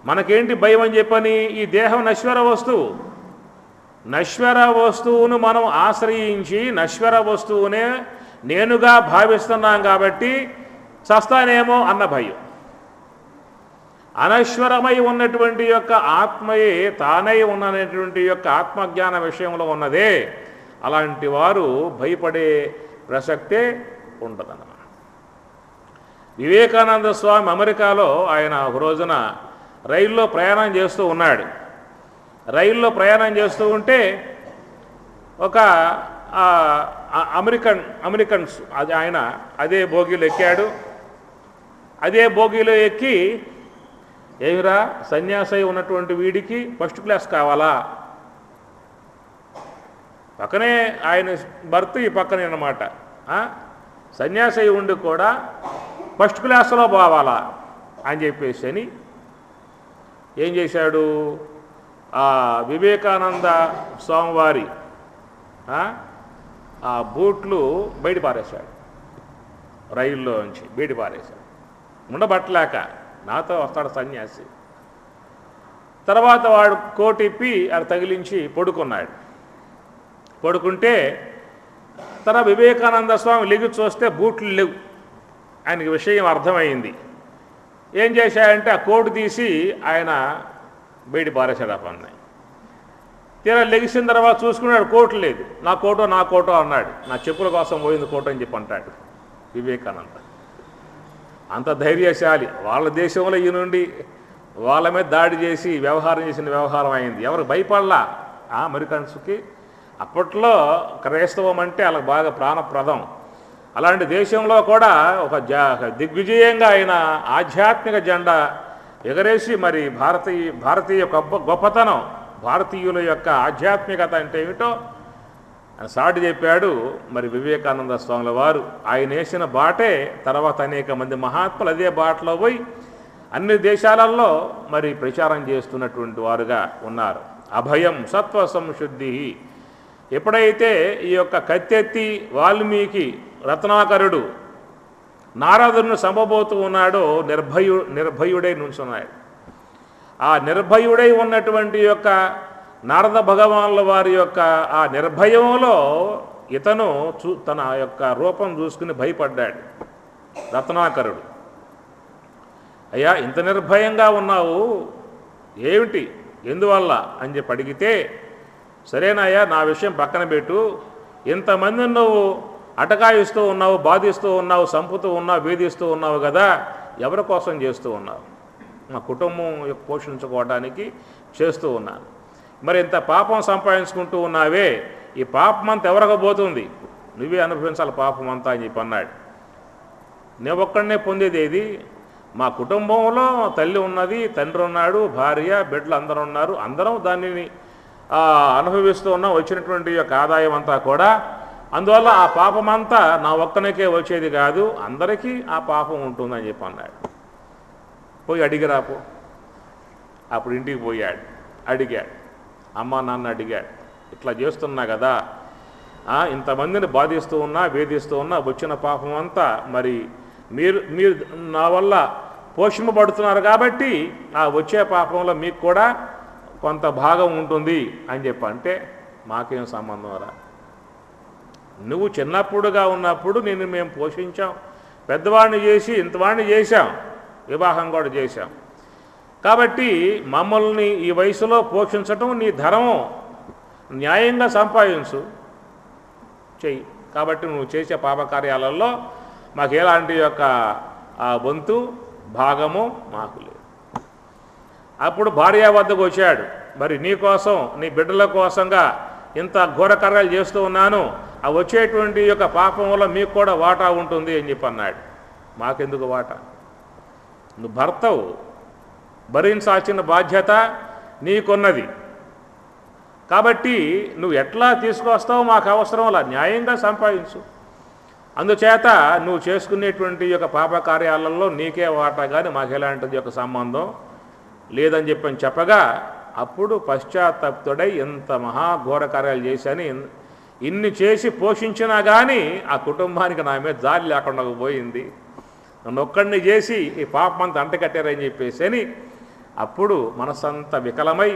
మనకేంటి భయం అని చెప్పని? ఈ దేహం నశ్వర వస్తువు. నశ్వర వస్తువును మనం ఆశ్రయించి నశ్వర వస్తువునే నేనుగా భావిస్తున్నాం కాబట్టి చస్తానేమో అన్న భయం. అనశ్వరమై ఉన్నటువంటి యొక్క ఆత్మయే తానై ఉన్నటువంటి యొక్క ఆత్మజ్ఞాన విషయంలో ఉన్నదే, అలాంటి వారు భయపడే ప్రసక్తే ఉండదన్నమాట. వివేకానంద స్వామి అమెరికాలో ఆయన ఒక రోజున రైల్లో ప్రయాణం చేస్తూ ఉన్నాడు. రైల్లో ప్రయాణం చేస్తూ ఉంటే ఒక అమెరికన్స్ అది ఆయన అదే బోగీలో ఎక్కాడు. అదే బోగీలో ఎక్కి, ఏమిరా సన్యాసి ఉన్నటువంటి వీడికి ఫస్ట్ క్లాస్ కావాలా, పక్కనే ఆయన బర్త్ ఈ పక్కనే అన్నమాట, సన్యాసి ఉండి కూడా ఫస్ట్ క్లాస్లో పోవాలా అని చెప్పేసి అని ఏం చేశాడు, వివేకానంద స్వామివారి ఆ బూట్లు బయట పారేశాడు, రైల్లో నుంచి బయట పారేశాడు. ఉండబట్టలేక నాతో వస్తాడు సన్యాసి. తర్వాత వాడు కోటిప్పి అది తగిలించి పడుకున్నాడు. పడుకుంటే వివేకానంద స్వామి లెగి చూస్తే బూట్లు లేవు. ఆయనకి విషయం అర్థమైంది. ఏం చేశాడంటే ఆ కోటు తీసి ఆయన బయట పారేశాడు. ఆ పని తీరా లెగిసిన తర్వాత చూసుకున్నాడు, కోటు లేదు. నా కోటో అన్నాడు. నా చెప్పుల కోసం పోయింది కోటు అని చెప్పి అంటాడు వివేకానంద. అంత ధైర్యశాలి. వాళ్ళ దేశంలో ఈ నుండి వాళ్ళ మీద దాడి చేసి వ్యవహారం చేసిన వ్యవహారం అయింది. ఎవరు భయపడలా అమెరికన్స్కి. అప్పట్లో క్రైస్తవం అంటే వాళ్ళకి బాగా ప్రాణప్రదం. అలాంటి దేశంలో కూడా ఒక దిగ్విజయంగా ఆయన ఆధ్యాత్మిక జెండా ఎగరేసి మరి భారతీయ గొప్పతనం, భారతీయుల యొక్క ఆధ్యాత్మికత అంటే ఏమిటో ఆయన సాటి చెప్పాడు మరి వివేకానంద స్వాముల వారు. ఆయన వేసిన బాటే తర్వాత అనేక మంది మహాత్ములు అదే బాటలో పోయి అన్ని దేశాలలో మరి ప్రచారం చేస్తున్నటువంటి వారుగా ఉన్నారు. అభయం సత్వ సంశుద్ధి. ఎప్పుడైతే ఈ యొక్క కత్తెత్తి వాల్మీకి రత్నాకరుడు నారదుని చంపబోతూ ఉన్నాడో నిర్భయుడై నుంచున్నాడు. ఆ నిర్భయుడై ఉన్నటువంటి యొక్క నారద భగవానుల వారి యొక్క ఆ నిర్భయంలో ఇతను తన యొక్క రూపం చూసుకుని భయపడ్డాడు రత్నాకరుడు. అయ్యా ఇంత నిర్భయంగా ఉన్నావు ఏమిటి, ఎందువల్ల అని చెప్పి అడిగితే, సరేనాయ్యా నా విషయం పక్కన పెట్టు, ఇంతమంది నువ్వు అటకాయిస్తూ ఉన్నావు, బాధిస్తూ ఉన్నావు, చంపుతూ ఉన్నావు, వేధిస్తూ ఉన్నావు కదా, ఎవరి కోసం చేస్తూ ఉన్నావు? మా కుటుంబం పోషించుకోవడానికి చేస్తూ ఉన్నాను. మరి ఇంత పాపం సంపాదించుకుంటూ ఉన్నావే, ఈ పాపం అంతా ఎవరికి పోతుంది? నువ్వే అనుభవించాలి పాపం అంతా అని చెప్పి అన్నాడు. నేను ఒక్కడనే పొందేది ఏది? మా కుటుంబంలో తల్లి ఉన్నది, తండ్రి ఉన్నాడు, భార్య, బిడ్డలు అందరూ ఉన్నారు, అందరం దానిని అనుభవిస్తూ ఉన్నాం, వచ్చినటువంటి యొక్క ఆదాయం అంతా కూడా. అందువల్ల ఆ పాపం అంతా నా ఒక్కనికే వచ్చేది కాదు, అందరికీ ఆ పాపం ఉంటుందని చెప్పి అన్నాడు. పోయి అడిగిరాపో. అప్పుడు ఇంటికి పోయాడు, అడిగాడు, అమ్మ నాన్న అడిగాడు, ఇట్లా చేస్తున్నా కదా, ఇంతమందిని బాధిస్తూ ఉన్నా, వేధిస్తూ ఉన్నా, వచ్చిన పాపం అంతా మరి మీరు నా వల్ల పోషింపబడుతున్నారు కాబట్టి ఆ వచ్చే పాపంలో మీకు కూడా కొంత భాగం ఉంటుంది అని చెప్పి అంటే, మాకేం సంబంధం రా, నువ్వు చిన్నప్పుడుగా ఉన్నప్పుడు నిన్ను మేము పోషించాం, పెద్దవాడిని చేసి ఇంతవాడిని చేశాం, వివాహం కూడా చేశాం, కాబట్టి మమ్మల్ని ఈ వయసులో పోషించటం నీ ధర్మం, న్యాయంగా సంపాదించు చెయ్యి. కాబట్టి నువ్వు చేసే పాపకార్యాలలో మాకు ఎలాంటి యొక్క వంతు భాగము మాకు లేదు. అప్పుడు భార్య వద్దకు వచ్చాడు, మరి నీ కోసం నీ బిడ్డల కోసంగా ఇంత ఘోరకార్యాలు చేస్తూ ఉన్నాను, ఆ వచ్చేటువంటి యొక్క పాపం వల్ల మీకు కూడా వాటా ఉంటుంది అని చెప్పి అన్నాడు. మాకెందుకు వాటా? నువ్వు భర్తవు, భరించాల్సిన బాధ్యత నీకున్నది, కాబట్టి నువ్వు ఎట్లా తీసుకొస్తావో మాకు అవసరం అలా న్యాయంగా సంపాదించు. అందుచేత నువ్వు చేసుకునేటువంటి యొక్క పాపకార్యాలలో నీకే వాటా కానీ మాకు ఎలాంటిది యొక్క సంబంధం లేదని చెప్పగా, అప్పుడు పశ్చాత్తాపుడై ఎంత మహాఘోర కార్యాలు చేశాని, ఇన్ని చేసి పోషించినా కానీ ఆ కుటుంబానికి నా మీద జాలి లేకుండా పోయింది, నన్ను ఒక్కడిని చేసి ఈ పాపం అంతా అంటకట్టారని చెప్పేసి అని అప్పుడు మనసంతా వికలమై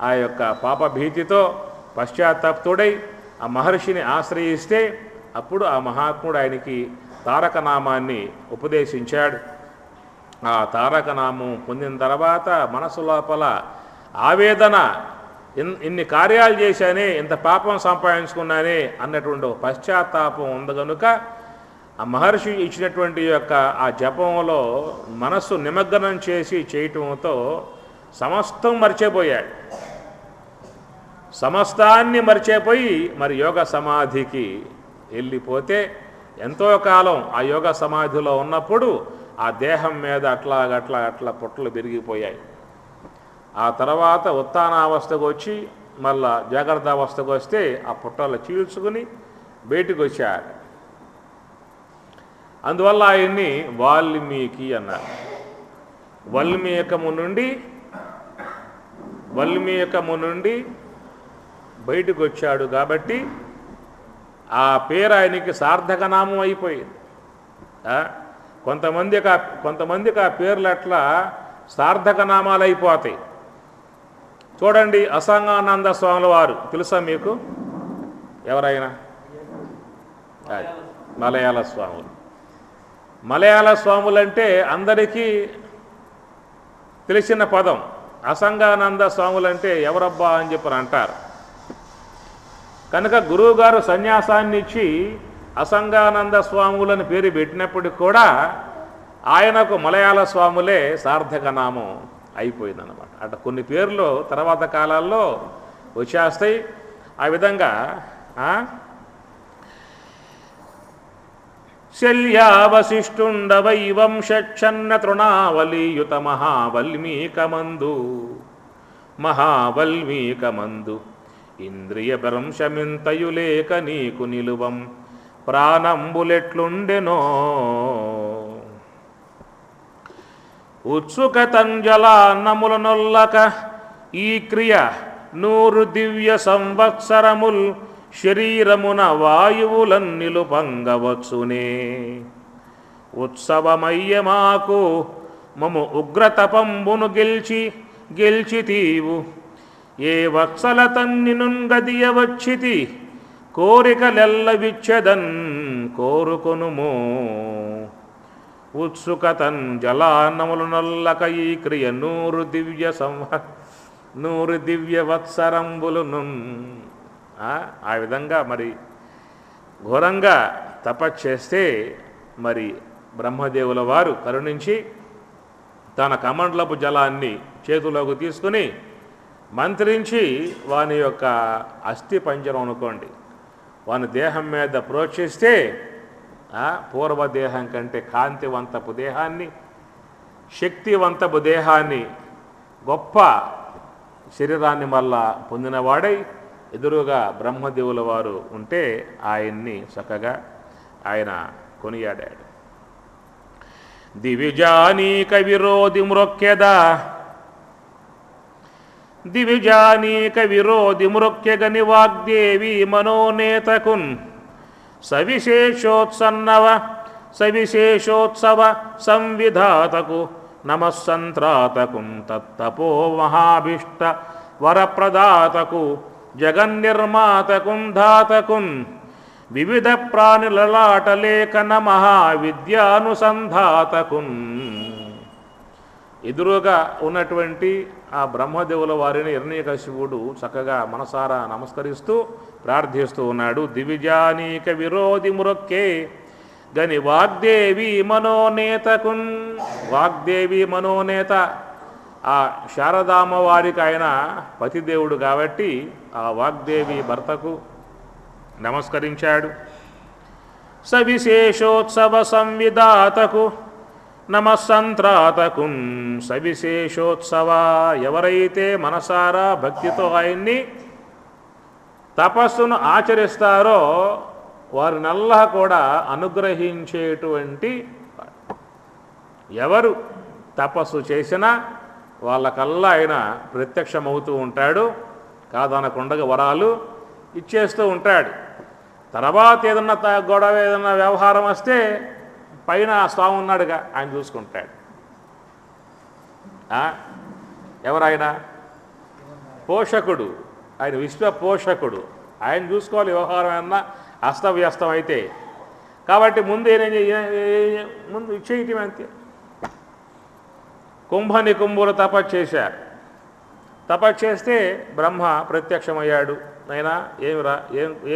ఆ యొక్క పాప భీతితో పశ్చాత్తాపుడై ఆ మహర్షిని ఆశ్రయిస్తే అప్పుడు ఆ మహాత్ముడు ఆయనకి తారక నామాన్ని ఉపదేశించాడు. ఆ తారకనామం పొందిన తర్వాత మనసు లోపల ఆవేదన, ఇన్ని కార్యాలు చేశానే, ఇంత పాపం సంపాదించుకున్నానే అన్నటువంటి ఒక పశ్చాత్తాపం ఉంది కనుక ఆ మహర్షి ఇచ్చినటువంటి యొక్క ఆ జపంలో మనస్సు నిమగ్నం చేసి చేయటంతో సమస్తం మర్చిపోయాడు. సమస్తాన్ని మర్చిపోయి మరి యోగ సమాధికి వెళ్ళిపోతే ఎంతో కాలం ఆ యోగ సమాధిలో ఉన్నప్పుడు ఆ దేహం మీద అట్లా పుట్టలు పెరిగిపోయాయి. ఆ తర్వాత ఉత్థానావస్థకు వచ్చి మళ్ళా జాగ్రత్త అవస్థకు వస్తే ఆ పుట్టలు చీల్చుకుని బయటికి వచ్చారు. అందువల్ల ఆయన్ని వాల్మీకి అన్నారు. వల్మీకము నుండి బయటకు వచ్చాడు కాబట్టి ఆ పేరు ఆయనకి సార్థక నామం అయిపోయింది. కొంతమందికి ఆ పేర్లు అట్లా సార్థక నామాలు అయిపోతాయి. చూడండి, అసంగానంద స్వాముల వారు తెలుసా మీకు? ఎవరైనా? మలయాళ స్వాములు. మలయాళ స్వాములంటే అందరికీ తెలిసిన పదం. అసంగానంద స్వాములంటే ఎవరబ్బా అని చెప్పని అంటారు. కనుక గురువుగారు సన్యాసాన్ని ఇచ్చి అసంగానంద స్వాములని పేరు పెట్టినప్పటికి కూడా ఆయనకు మలయాళ స్వాములే సార్థక నామం అయిపోయిందన్నమాట. అట్లా కొన్ని పేర్లు తర్వాత కాలాల్లో వచ్చేస్తాయి. ఆ విధంగా శల్యావశిష్టుండవై వంశన్న తృణావలీయుత మహావల్మీకమందు ఇంద్రియ భ్రంశమింతయులేక నీకు నిలువం ప్రాణంబులెట్లుండెనో ఉత్సుకతంజలాన్నములనొల్లక ఈ క్రియ 100 దివ్య సంవత్సరముల్ శరీరమున వాయువులన్ నిలుపంగవచ్చునే ఉత్సవమయ్యమాకు మము ఉగ్రతపంబును గెల్చితీవు ఏ వత్సల తన్నినుంగదియ వచ్చితి కోరికలెల్ల విచ్చెదన్ కోరుకొనుమో ఉత్సుకతన్ జలాన్నములనొల్లక ఈ క్రియ 100 దివ్య వత్సరంబులును. ఆ విధంగా మరి ఘోరంగా తపస్చేస్తే మరి బ్రహ్మదేవుల వారు కరుణించి తన కమండలపు జలాన్ని చేతిలోకి తీసుకుని మంత్రించి వాని యొక్క అస్థి పంజరం అనుకోండి, వాని దేహం మీద ప్రోక్షిస్తే పూర్వదేహం కంటే కాంతివంతపు దేహాన్ని, శక్తివంతపు దేహాన్ని, గొప్ప శరీరాన్ని మళ్ళా పొందినవాడై ఎదురుగా బ్రహ్మదేవుల వారు ఉంటే ఆయన్ని చక్కగా ఆయన కొనియాడాడు. దివిజానీక విరోధి మృక్యగని వాగ్దేవి మనోనేతకున్ సవిశేషోత్సవ సంవిధాతకు నమస్సంత్రాతకున్ తత్తపో మహాభీష్ట వరప్రదాతకు జగన్నిర్మాతకున్ ధాతకున్ వివిధ ప్రాణులలాటలేఖన మహావిద్యానుసంధాతకున్. ఎదురుగా ఉన్నటువంటి ఆ బ్రహ్మదేవుల వారిని హిరణ్యకశిపుడు చక్కగా మనసారా నమస్కరిస్తూ ప్రార్థిస్తూ ఉన్నాడు. దివిజానీక విరోధి మృక్కే గని వాగ్దేవి మనోనేతకున్. వాగ్దేవి మనోనేత ఆ శారదామ వారికి ఆయన పతిదేవుడు కాబట్టి ఆ వాగ్దేవి భర్తకు నమస్కరించాడు. సవిశేషోత్సవ సంవిధాతకు నమస్సంత్రాతకున్. సవిశేషోత్సవ, ఎవరైతే మనసారా భక్తితో ఆయన్ని తపస్సును ఆచరిస్తారో వారినల్లా కూడా అనుగ్రహించేటువంటి, ఎవరు తపస్సు చేసినా వాళ్ళకల్లా ఆయన ప్రత్యక్షమవుతూ ఉంటాడు, కాదనకుండగా వరాలు ఇచ్చేస్తూ ఉంటాడు. తర్వాత ఏదన్నా గొడవ, ఏదన్నా వ్యవహారం వస్తే పైన స్వామి ఉన్నాడుగా, ఆయన చూసుకుంటాడు. ఎవరైనా పోషకుడు, ఆయన విశ్వ పోషకుడు, ఆయన చూసుకోవాలి. వ్యవహారం ఏమన్నా అస్తవ్యస్తం అయితే కాబట్టి ముందు ఇచ్చేయటం అంతే. కుంభనికుంభులు తపస్సు చేశారు. తపస్సు చేస్తే బ్రహ్మ ప్రత్యక్షమయ్యాడు. నైనా ఏమిరా,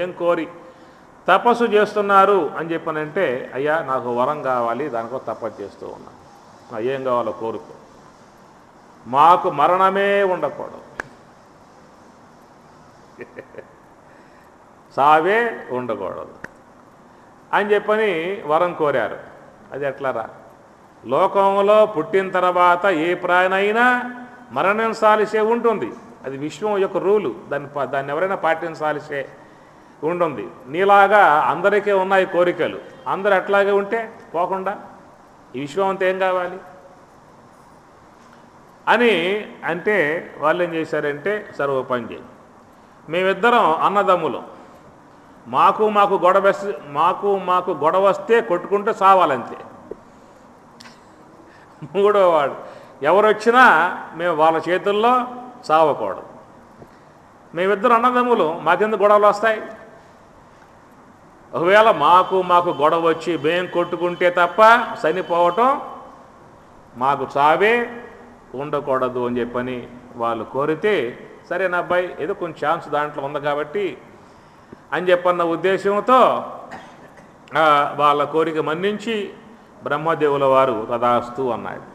ఏం కోరి తపస్సు చేస్తున్నారు అని చెప్పనంటే, అయ్యా నాకు వరం కావాలి, దానికో తపస్సు చేస్తూ ఉన్నా, ఏం కావాలో కోరుకో, మాకు మరణమే ఉండకూడదు, సావే ఉండకూడదు అని చెప్పని వరం కోరారు. అది ఎట్లారా? లోకంలో పుట్టిన తర్వాత ఏ ప్రాణైనా మరణించాల్సే ఉంటుంది. అది విశ్వం యొక్క రూలు. దాన్ని ఎవరైనా పాటించాల్సే ఉంటుంది. నీలాగా అందరికీ ఉన్నాయి కోరికలు, అందరు అట్లాగే ఉంటే పోకుండా ఈ విశ్వం అంతా ఏం కావాలి అని అంటే వాళ్ళు ఏం చేశారంటే, సరే పని చేయి, మేమిద్దరం అన్నదమ్ములు, మాకు గొడవ వస్తే కొట్టుకుంటూ సావాలంతే. మూడో వాడు ఎవరొచ్చినా మేము వాళ్ళ చేతుల్లో సావకూడదు. మేమిద్దరు అన్నదమ్ములు, మాకెందుకు గొడవలు వస్తాయి? ఒకవేళ మాకు గొడవ వచ్చి మేము కొట్టుకుంటే తప్ప చనిపోవటం, మాకు చావే ఉండకూడదు అని చెప్పని వాళ్ళు కోరితే, సరేనా అబ్బాయి, ఏదో కొంచెం ఛాన్స్ దాంట్లో ఉంది కాబట్టి అని చెప్పన్న ఉద్దేశంతో వాళ్ళ కోరిక మన్నించి బ్రహ్మదేవుల వారు తదాస్తు అన్నాడు.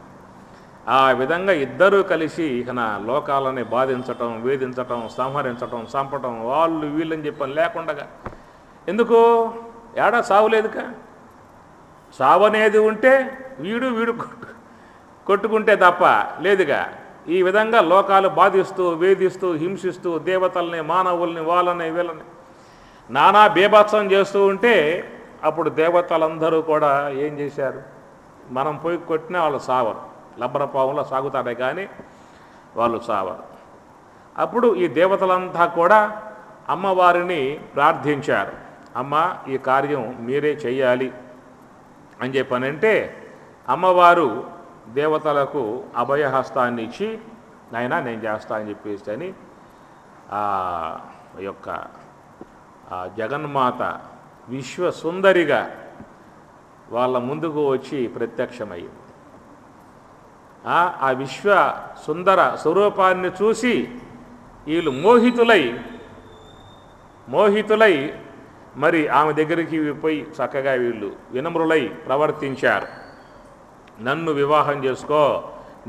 ఆ విధంగా ఇద్దరూ కలిసి ఇక లోకాలని బాధించటం, వేధించటం, సంహరించటం, చంపటం, వాళ్ళు వీళ్ళని చెప్పని లేకుండా. ఎందుకు? ఏడా సావులేదుక. సావనేది ఉంటే వీడు కొట్టుకుంటే తప్ప లేదుగా. ఈ విధంగా లోకాలు బాధిస్తూ, వేధిస్తూ, హింసిస్తూ, దేవతల్ని, మానవుల్ని, వాళ్ళని, వీళ్ళని నానా బీభత్సం చేస్తూ ఉంటే, అప్పుడు దేవతలందరూ కూడా ఏం చేశారు? మనం పోయి కొట్టినా వాళ్ళు సావరు, లబ్బరపావంలో సాగుతారే కానీ వాళ్ళు సావరు. అప్పుడు ఈ దేవతలంతా కూడా అమ్మవారిని ప్రార్థించారు. అమ్మ, ఈ కార్యం మీరే చెయ్యాలి అని చెప్పనంటే, అమ్మవారు దేవతలకు అభయహస్తాన్ని ఇచ్చి, నాయనా నేను చేస్తా అని చెప్పేసి అని యొక్క జగన్మాత విశ్వసుందరిగా వాళ్ళ ముందుకు వచ్చి ప్రత్యక్షమయ్యింది. ఆ విశ్వ సుందర స్వరూపాన్ని చూసి వీళ్ళు మోహితులై మరి ఆమె దగ్గరికి పోయి చక్కగా వీళ్ళు వినమ్రులై ప్రవర్తించారు. నన్ను వివాహం చేసుకో,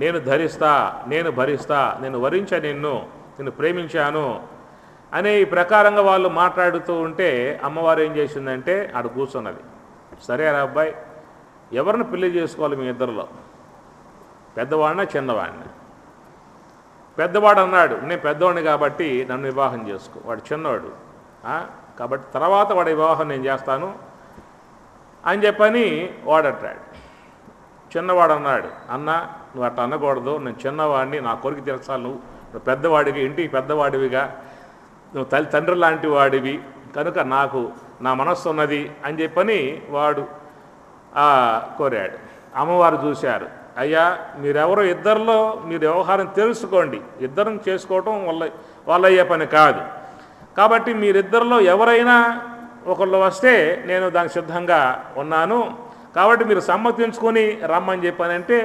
నేను ధరిస్తా, నేను భరిస్తా, నేను వరించా, నిన్ను ప్రేమించాను అనే ఈ ప్రకారంగా వాళ్ళు మాట్లాడుతూ ఉంటే, అమ్మవారు ఏం చేసిందంటే ఆడ కూర్చున్నది. సరే రా అబ్బాయి, ఎవరిని పెళ్లి చేసుకోవాలి మీ ఇద్దరిలో, పెద్దవాడినా చిన్నవాడిని? పెద్దవాడు అన్నాడు, నేను పెద్దవాడిని కాబట్టి నన్ను వివాహం చేసుకో. వాడు చిన్నవాడు కాబట్టి తర్వాత వాడి వివాహం నేను చేస్తాను అని చెప్పని వాడంటాడు. చిన్నవాడు అన్నాడు, అన్న నువ్వు అట్లా అనకూడదు, నేను చిన్నవాడిని, నా కోరిక తీర్చాలి, నువ్వు పెద్దవాడివి, ఇంటికి పెద్దవాడివిగా, నువ్వు తండ్రి లాంటి వాడివి కనుక నాకు నా మనస్సు ఉన్నది అని చెప్పని వాడు కోరాడు. అమ్మవారు చూశారు, అయ్యా మీరెవరో ఇద్దరిలో మీరు వ్యవహారం తెలుసుకోండి, ఇద్దరం చేసుకోవటం వాళ్ళ అయ్యే పని కాదు, కాబట్టి మీరిద్దరిలో ఎవరైనా ఒకళ్ళు వస్తే నేను దానికి సిద్ధంగా ఉన్నాను, కాబట్టి మీరు సమ్మతించుకొని రమ్మని చెప్పానంటే,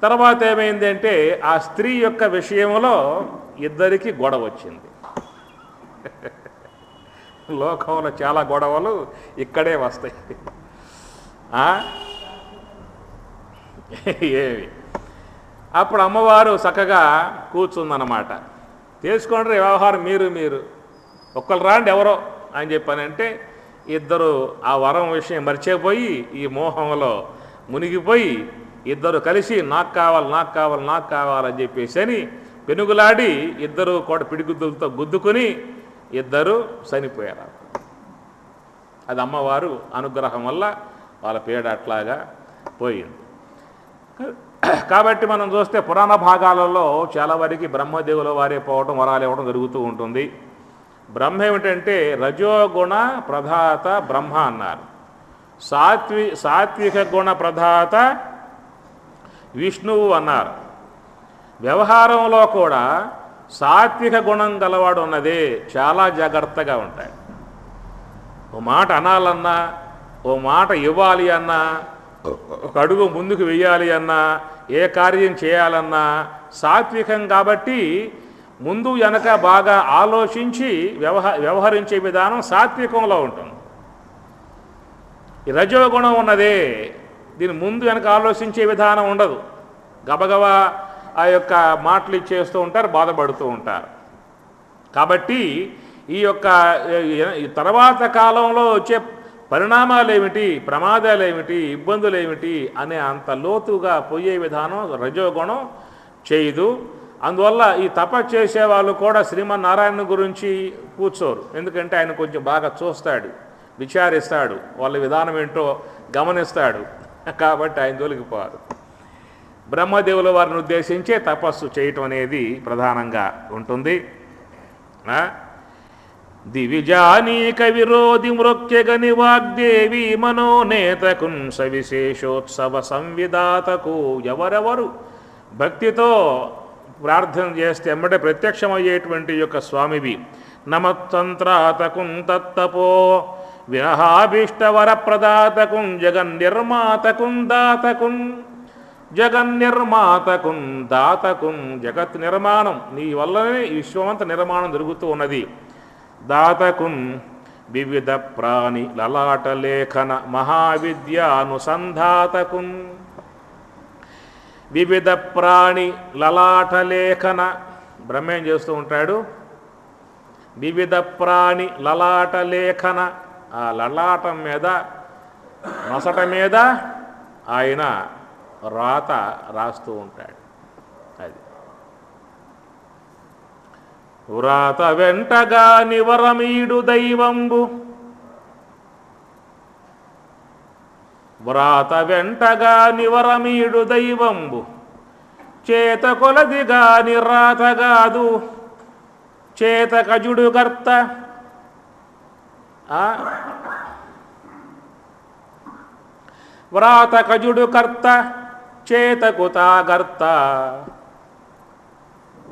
తర్వాత ఏమైంది అంటే ఆ స్త్రీ యొక్క విషయంలో ఇద్దరికి గొడవ వచ్చింది. లోకంలో చాలా గొడవలు ఇక్కడే వస్తాయి. ఏమి అప్పుడు అమ్మవారు చక్కగా కూర్చుందన్నమాట. తెలుసుకోండి వ్యవహారం మీరు ఒక్కరు రాండి ఎవరో అని చెప్పానంటే, ఇద్దరు ఆ వరం విషయం మర్చిపోయి ఈ మోహంలో మునిగిపోయి ఇద్దరు కలిసి నాకు కావాలని చెప్పేసి అని పెనుగులాడి ఇద్దరు కూడా పిడిగుద్దులతో గుద్దుకుని ఇద్దరు చనిపోయారు. అది అమ్మవారు అనుగ్రహం వల్ల వాళ్ళ పేడ అట్లాగా పోయింది. కాబట్టి మనం చూస్తే పురాణ భాగాలలో చాలా వరకు బ్రహ్మదేవుల వారే పోవటం, వరాలు ఇవ్వడం జరుగుతూ ఉంటుంది. బ్రహ్మ ఏమిటంటే రజోగుణ ప్రధాత బ్రహ్మ అన్నారు. సాత్విక గుణ ప్రధాత విష్ణువు అన్నారు. వ్యవహారంలో కూడా సాత్విక గుణం గలవాడు ఉన్నదే చాలా జాగ్రత్తగా ఉంటాయి. ఓ మాట అనాలన్నా, ఓ మాట ఇవ్వాలి అన్నా, ఒక అడుగు ముందుకు వెయ్యాలి అన్నా ఏ కార్యం చేయాలన్నా సాత్వికం కాబట్టి ముందు వెనక బాగా ఆలోచించి వ్యవహరించే విధానం సాత్వికంలో ఉంటుంది. ఈ రజోగుణం ఉన్నదే దీని ముందు వెనక ఆలోచించే విధానం ఉండదు. గబగబా ఆ యొక్క మాటలు ఇచ్చేస్తూ ఉంటారు, బాధపడుతూ ఉంటారు. కాబట్టి ఈ యొక్క తర్వాత కాలంలో వచ్చే పరిణామాలు ఏమిటి, ప్రమాదాలు ఏమిటి, ఇబ్బందులు ఏమిటి అనే అంత లోతుగా పోయే విధానం రజోగుణం చేయదు. అందువల్ల ఈ తపస్సు చేసేవాళ్ళు కూడా శ్రీమన్నారాయణ గురించి కూర్చోరు. ఎందుకంటే ఆయన కొంచెం బాగా చూస్తాడు, విచారిస్తాడు, వాళ్ళ విధానం ఏంటో గమనిస్తాడు. కాబట్టి ఆయన తొలగిపోరు. బ్రహ్మదేవుల వారిని ఉద్దేశించే తపస్సు చేయటం అనేది ప్రధానంగా ఉంటుంది. దివిజానీక విరోధి మృక్యగని వాగ్దేవి మనోనేతకున్ సవిశేషోత్సవ సంవిధాతకు ఎవరెవరు భక్తితో ప్రార్థన చేస్తే ఎమ్మటే ప్రత్యక్షమయ్యేటువంటి యొక్క స్వామివి. నమత్తంత్రాతకుం తత్తపో విరహాభీష్టవరప్రదాతకుం జగన్నిర్మాతకుం దాతకుం జగన్నిర్మాతకుం దాతకుం జగత్ నిర్మాణం నీ వల్లనే ఈ విశ్వమంత నిర్మాణం జరుగుతూ ఉన్నది. దాతకుం వివిధ ప్రాణి లలాట లేఖన మహావిద్యానుసంధాతకుం వివిధ ప్రాణి లలాట లేఖన బ్రహ్మేం చేస్తూ ఉంటాడు. వివిధ ప్రాణి లలాట లేఖన ఆ లలాటం మీద నొసట మీద ఆయన రాత రాస్తూ ఉంటాడు. అది వ్రాత వెంటగా నివరమీడు దైవంబు వ్రాత వెంటగా నివరమీడు దైవంబు చేత కొలదిగా నిరాతగాదు చేత కజుడు కర్త వ్రాత కజుడు కర్త చేతకుతాగర్త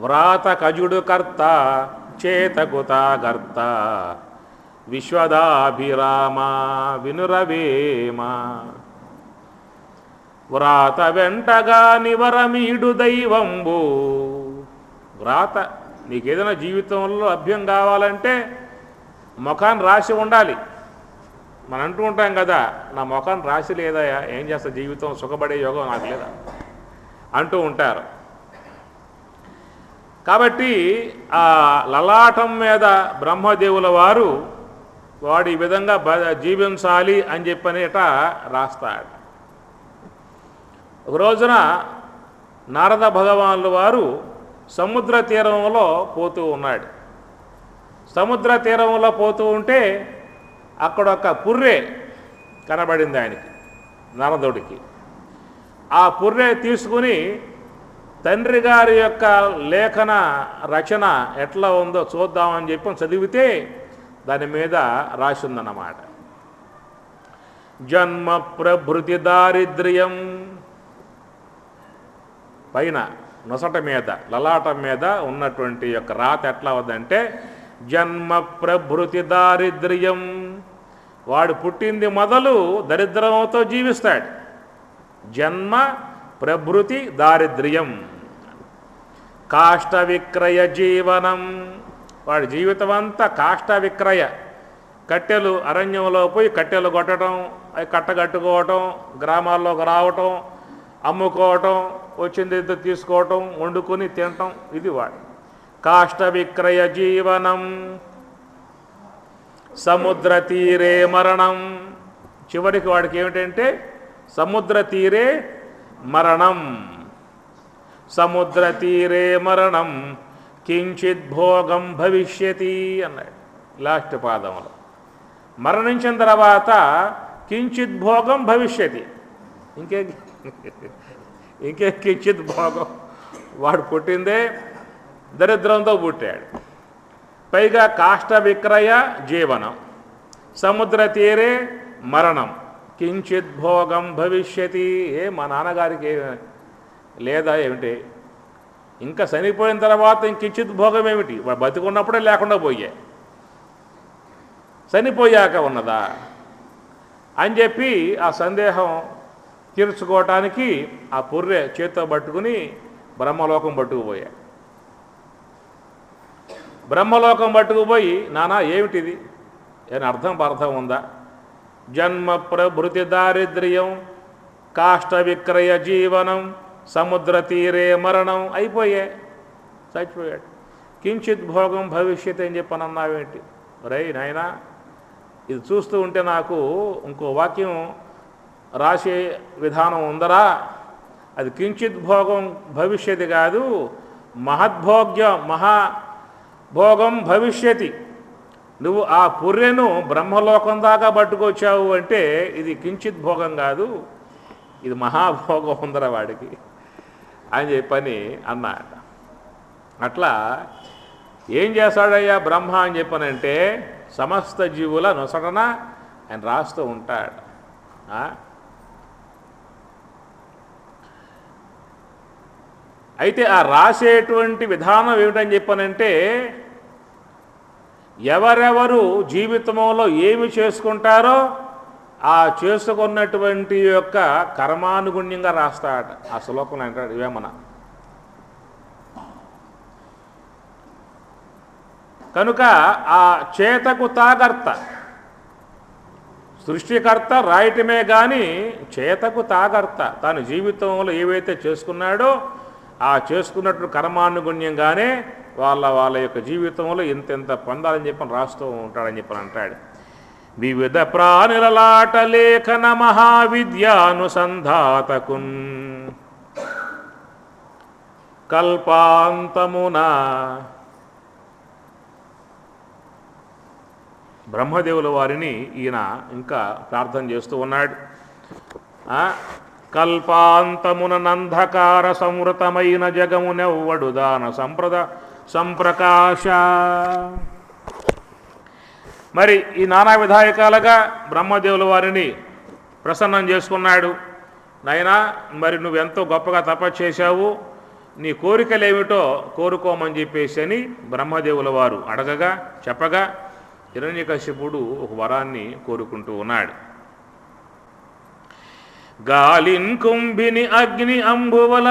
వ్రాత కజుడు కర్త చేతకుతాగర్త విశ్వదాభిరామ వినురవేమ వ్రాత వెంటగా నివరమీడు దైవంబు. వ్రాత నీకేదైనా జీవితంలో అభ్యం కావాలంటే ముఖాన్ని రాసి ఉండాలి. మనం అంటూ ఉంటాం కదా, నా ముఖాన్ని రాసి లేదయా, ఏం చేస్తా, జీవితం సుఖపడే యోగం నాకు లేదా అంటూ ఉంటారు. కాబట్టి ఆ లలాటం మీద బ్రహ్మదేవుల వారు వాడు ఈ విధంగా జీవించాలి అని చెప్పనేట రాస్తాడు. ఒక రోజున నారద భగవానుల వారు సముద్ర తీరంలో పోతూ ఉన్నాడు. సముద్ర తీరంలో పోతూ ఉంటే అక్కడ ఒక పుర్రె కనబడింది ఆయనకి, నారదుడికి. ఆ పుర్రె తీసుకుని తండ్రి గారి యొక్క లేఖన రచన ఎట్లా ఉందో చూద్దామని చెప్పి చదివితే దాని మీద రాసిందన్నమాట. జన్మ ప్రభృతి దారిద్ర్యం పైన నొసట మీద లలాటం మీద ఉన్నటువంటి యొక్క రాత ఎట్లా ఉందంటే జన్మ ప్రభృతి దారిద్ర్యం. వాడు పుట్టింది మొదలు దరిద్రంతో జీవిస్తాడు. జన్మ ప్రభృతి దారిద్ర్యం. కాష్ట విక్రయ జీవనం. వాడి జీవితం అంతా కాష్ట విక్రయ. కట్టెలు అరణ్యంలో పోయి కట్టెలు కొట్టడం, అవి కట్టగట్టుకోవటం, గ్రామాల్లోకి రావటం, అమ్ముకోవటం, వచ్చింది తీసుకోవటం, వండుకొని తినటం, ఇది వాడు కాష్ట విక్రయ జీవనం. సముద్ర తీరే మరణం. చివరికి వాడికి ఏమిటంటే సముద్ర తీరే మరణం. సముద్ర తీరే మరణం కించిత్ భోగం భవిష్యతి అన్నాడు లాస్ట్ పాదంలో. మరణించిన తర్వాత కించిత్ భోగం భవిష్యతి. ఇంకే కించిత్ భోగం. వాడు పుట్టిందే దరిద్రంతో పుట్టాడు. పైగా కాష్ట విక్రయ జీవనం, సముద్ర తీరే మరణం, కించిత్ భోగం భవిష్యతి. మా నాన్నగారికి లేదా ఏమిటి, ఇంకా చనిపోయిన తర్వాత ఇంకించిత్ భోగం ఏమిటి? వాడు బతికున్నప్పుడే లేకుండా పోయే, చనిపోయాక ఉన్నదా అని చెప్పి ఆ సందేహం తీర్చుకోవటానికి ఆ పుర్రె చేత్తో పట్టుకుని బ్రహ్మలోకం పట్టుకుపోయాడు. బ్రహ్మలోకం పట్టుకుపోయి, నానా ఏమిటిది, ఏమైనా అర్థం ఉందా? జన్మ ప్రభృతి దారిద్ర్యం, కాష్ట విక్రయ జీవనం, సముద్ర తీరే మరణం అయిపోయాయి, చచ్చిపోయాడు. కించిత్ భోగం భవిష్యత్ అని చెప్పనన్నావేంటి? రై నాయనా, ఇది చూస్తూ ఉంటే నాకు ఇంకో వాక్యం రాసే విధానం ఉందరా, అది కించిత్ భోగం భవిష్యత్తు కాదు, మహాభోగం భవిష్యతి. నువ్వు ఆ పుర్రెను బ్రహ్మలోకం దాకా పట్టుకొచ్చావు అంటే ఇది కించిత్ భోగం కాదు, ఇది మహాభోగం ఉందరా వాడికి అని చెప్పని అన్నాడు. అట్లా ఏం చేస్తాడయ్యా బ్రహ్మ అని చెప్పనంటే సమస్త జీవుల నొసటన ఆయన రాస్తూ ఉంటాడు. అయితే ఆ రాసేటువంటి విధానం ఏమిటని చెప్పనంటే, ఎవరెవరు జీవితంలో ఏమి చేసుకుంటారో ఆ చేసుకున్నటువంటి యొక్క కర్మానుగుణ్యంగా రాస్తాడట. ఆ శ్లోకంలో అంటాడు ఇవేమన్నా. కనుక ఆ చేతకు తాగర్త, సృష్టికర్త రాయటమే కానీ చేతకు తాగర్త తాను జీవితంలో ఏవైతే చేసుకున్నాడో ఆ చేసుకున్నట్టు కర్మానుగుణ్యంగానే వాళ్ళ యొక్క జీవితంలో ఇంతెంత పొందాలని చెప్పని రాస్తూ ఉంటాడని చెప్పని అంటాడు. వివిధ ప్రాణులలాట లేఖన మహావిద్యానుసంధాతకున్ కల్పాంతమున. బ్రహ్మదేవుల వారిని ఈయన ఇంకా ప్రార్థన చేస్తూ ఉన్నాడు. కల్పాంతమున నంధకార సంవృతమైన జగమునెవ్వడు దాన సంప్రకాశ. మరి ఈ నానా విధాయకాలుగా బ్రహ్మదేవుల వారిని ప్రసన్నం చేసుకున్నాడు. నాయనా, మరి నువ్వెంతో గొప్పగా తపస్సు చేశావు, నీ కోరికలేమిటో కోరుకోమని చెప్పేసి అని బ్రహ్మదేవుల వారు అడగగా చెప్పగా హిరణ్యకశిపుడు ఒక వరాన్ని కోరుకుంటూ ఉన్నాడు. గాలిన్ కుంభిని అగ్ని అంబువల,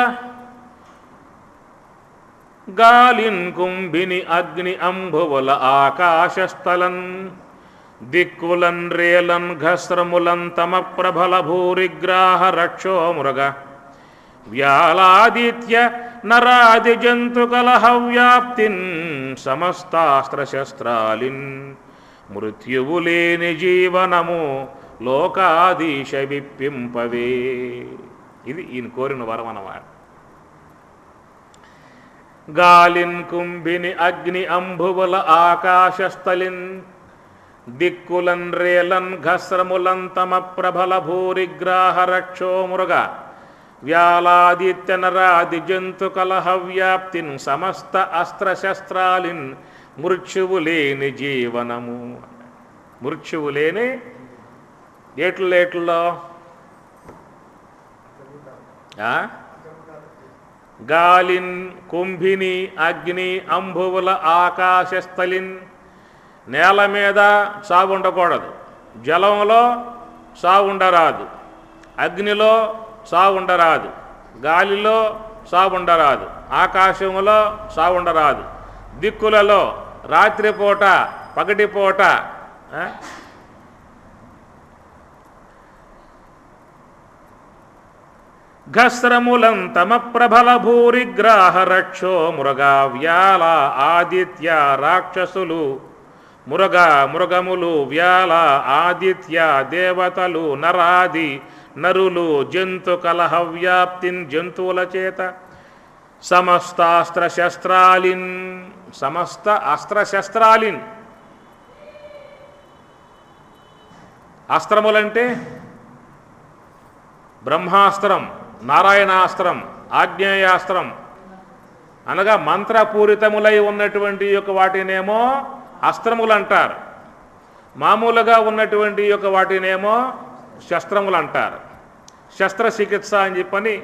గాలిన్ కుంభిని అగ్ని అంబువల ఆకాశస్థలన్ దిక్కులన్ రేలన్ ఘస్రములన్ తమ ప్రభల భూరిగ్రాహ రక్షో మృగ వ్యాలాదిత్య నరాది జంతు కలహవ్యాప్తిన్ సమస్తాస్త్రశస్త్రాలిన్ మృత్యువు లేని జీవనము లోకాదీశ విప్పింపవే. ఇది ఈయన కోరిన వరం అన్నమాట. గాలిన్ కుంభిని అగ్ని అంబువల ఆకాశస్థలిన్ దిక్కులన్ రేలన్ ఘస్రములన్ తమ ప్రభల భూరిగ్రాహ రక్షో మృగ వ్యాలాదిత్య నరాది జంతు కలహవ్యాప్తిన్ సమస్త అస్త్రశస్త్రాలిన్ మృత్యువు లేని జీవనము. మృత్యువు లేని ఏట్లో గాలిన్ కుంభిని అగ్ని అంబువుల ఆకాశస్థలిన్. నేల మీద సాగుండకూడదు, జలంలో సాగుండరాదు, అగ్నిలో సాగుండరాదు, గాలిలో సాగుండరాదు, ఆకాశంలో సాగుండరాదు, దిక్కులలో రాత్రిపూట పగటిపూట ఘస్రములం తమ ప్రభల భూరిగ్రాహ రక్షో మృగా వ్యాల ఆదిత్య రాక్షసులు మృగములు వ్యాల ఆదిత్య దేవతలు నరాది నరులు జంతు కలహ వ్యాప్తిన్ జంతువుల చేత సమస్త అస్త్రశస్త్రాలిన్ సమస్త అస్త్రశస్త్రాలిన్. అస్త్రములంటే బ్రహ్మాస్త్రం, నారాయణాస్త్రం, ఆగ్నేయాస్త్రం అనగా మంత్రపూరితములై ఉన్నటువంటి యొక్క వాటినేమో అస్త్రములు అంటారు, మామూలుగా ఉన్నటువంటి యొక్క వాటినేమో శస్త్రములు అంటారు. శస్త్రచికిత్స అని చెప్పని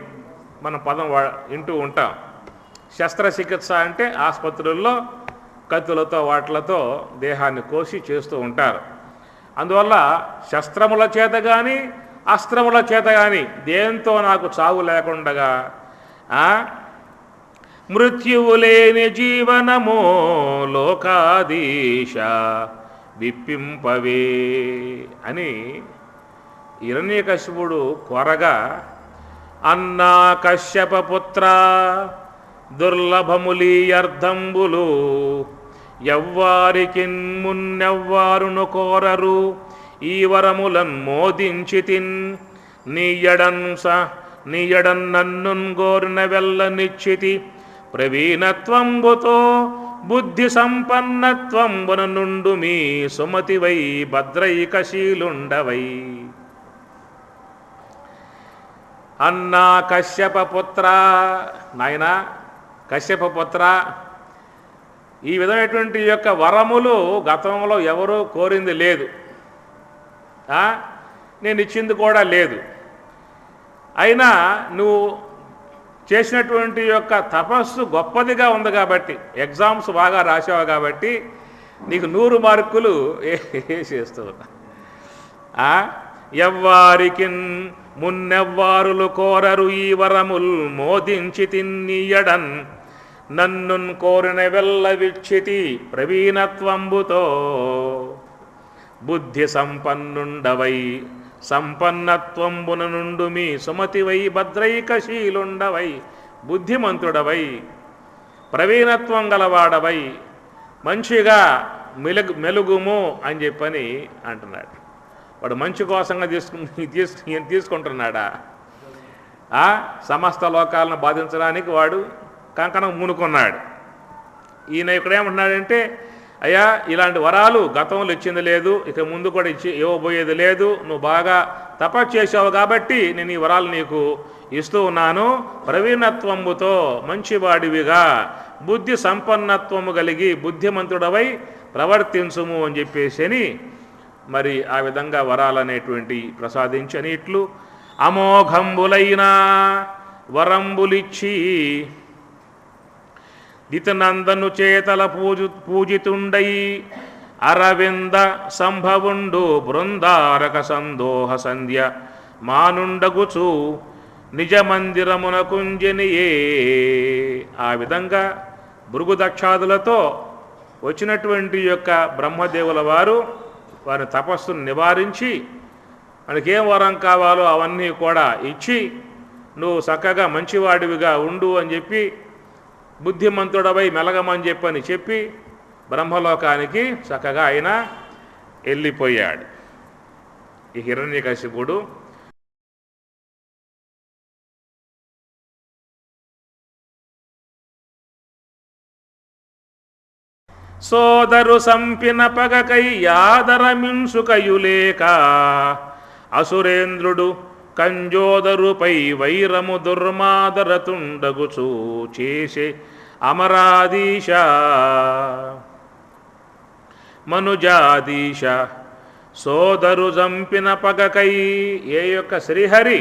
మనం పదం వింటూ ఉంటాం. శస్త్రచికిత్స అంటే ఆసుపత్రుల్లో కత్తులతో వాటిలతో దేహాన్ని కోసి చేస్తూ ఉంటారు. అందువల్ల శస్త్రముల చేత కానీ అస్త్రముల చేత కానీ దేంతో నాకు చావు లేకుండగా మృత్యువు లేని జీవనమో లోకాదీశ విప్పింపవే అని హిరణ్యకశిపుడు కోరగా, అన్నా కశ్యప పుత్ర దుర్లభములీయర్థంబులు ఎవ్వారికిన్ మున్నెవ్వారును కోరరు ఈ వరములన్ మోదించితిన్ నీయడన్ నన్నున్ గోరిన వెల్ల నిశ్చితి ప్రవీణత్వంబుతో బుద్ధి సంపన్నత్వంబున నుండు మీ సుమతివై భద్రైకశీలుండవై. అన్నా కశ్యప పుత్ర, నాయన కశ్యప పుత్ర, ఈ విధమైనటువంటి యొక్క వరములు గతంలో ఎవరూ కోరింది లేదు, నేను ఇచ్చింది కూడా లేదు. అయినా నువ్వు చేసినటువంటి యొక్క తపస్సు గొప్పదిగా ఉంది కాబట్టి, ఎగ్జామ్స్ బాగా రాసావు కాబట్టి నీకు 100 మార్కులు వేసేస్తూ ఉన్నా. ఎవ్వారికిన్ మున్నెవ్వారులు కోరరు ఈ వరముల్ మోదించి తిన్నీయడన్ నన్నున్ కోరిన వెల్ల విచ్చితి ప్రవీణత్వంబుతో బుద్ధి సంపన్నుండవై సంపన్నత్వంబున నుండు మీ సుమతివై భద్రైకశీలుండవై బుద్ధిమంతుడవై ప్రవీణత్వం గలవాడవై మంచిగా మెలుగుము అని చెప్పని అంటున్నాడు. వాడు మంచి కోసంగా తీసుకుంటున్నాడా? సమస్త లోకాలను బాధించడానికి వాడు కంకణం మూనుకున్నాడు. ఈయన ఇక్కడేమంటున్నాడంటే, అయ్యా ఇలాంటి వరాలు గతంలో ఇచ్చింది లేదు, ఇక ముందు కూడా ఇవ్వబోయేది లేదు, నువ్వు బాగా తపస్సు చేసావు కాబట్టి నేను ఈ వరాలు నీకు ఇస్తూ ఉన్నాను. ప్రవీణత్వముతో మంచివాడివిగా బుద్ధి సంపన్నత్వము కలిగి బుద్ధిమంతుడవై ప్రవర్తించుము అని చెప్పేసి మరి ఆ విధంగా వరాలనేటువంటి ప్రసాదించని ఇట్లు అమోఘంబులైన వరంబులిచ్చి దితనందను చేతల పూజితుండై అరవింద సంభవుండు బృందారక సందోహ సంధ్య మానుండగుచు నిజ మందిరమునకుంజనియే. ఆ విధంగా భృగుదక్షాదులతో వచ్చినటువంటి యొక్క బ్రహ్మదేవుల వారు వారి తపస్సును నివారించి మనకేం వరం కావాలో అవన్నీ కూడా ఇచ్చి నువ్వు చక్కగా మంచివాడివిగా ఉండు అని చెప్పి బుద్ధిమంతుడవై మెలగమని చెప్పి బ్రహ్మలోకానికి చక్కగా ఆయన వెళ్ళిపోయాడు. ఈ హిరణ్యకశిపుడు సోదరు సంపిన పగకై యాదరమింసుకయులేక అసురేంద్రుడు కంజోదరుపై వైరము దుర్మాదరతుండగుచూ చేసే అమరాదీశ మనుజాదీశ సోదరు జంపిన పగకై. ఏ యొక్క శ్రీహరి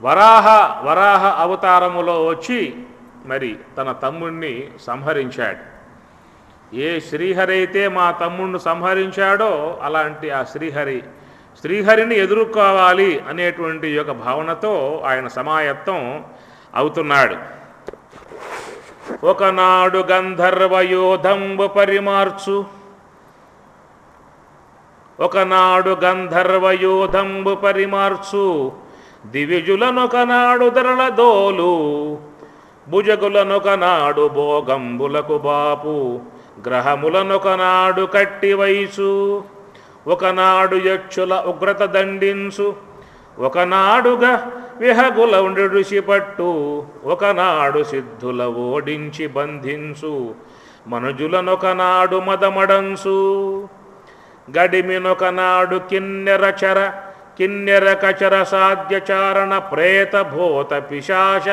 వరాహ అవతారములో వచ్చి మరి తన తమ్ముణ్ణి సంహరించాడు. ఏ శ్రీహరి అయితే మా తమ్ముణ్ణి సంహరించాడో అలాంటి ఆ శ్రీహరిని ఎదుర్కోవాలి అనేటువంటి యొక్క భావనతో ఆయన సమాయత్తం అవుతున్నాడు. ఒకనాడు గంధర్వయోధంబు పరిమార్చు దివిజులనొకనాడు దరళదోలు భుజగులనొకనాడు భోగంబులకు బాపు గ్రహములనొకనాడు కట్టి వయసు ఒకనాడు యక్షుల ఉగ్రత దండించు ఒకనాడుగా విహగుల ఉండుసి పట్టు ఒకనాడు సిద్ధుల ఓడించి బంధించు మనుజులనొకనాడు మదమడంసు గడిమినొకనాడు కిన్నెర కచర సాధ్యచారణ ప్రేత భూత పిశాచ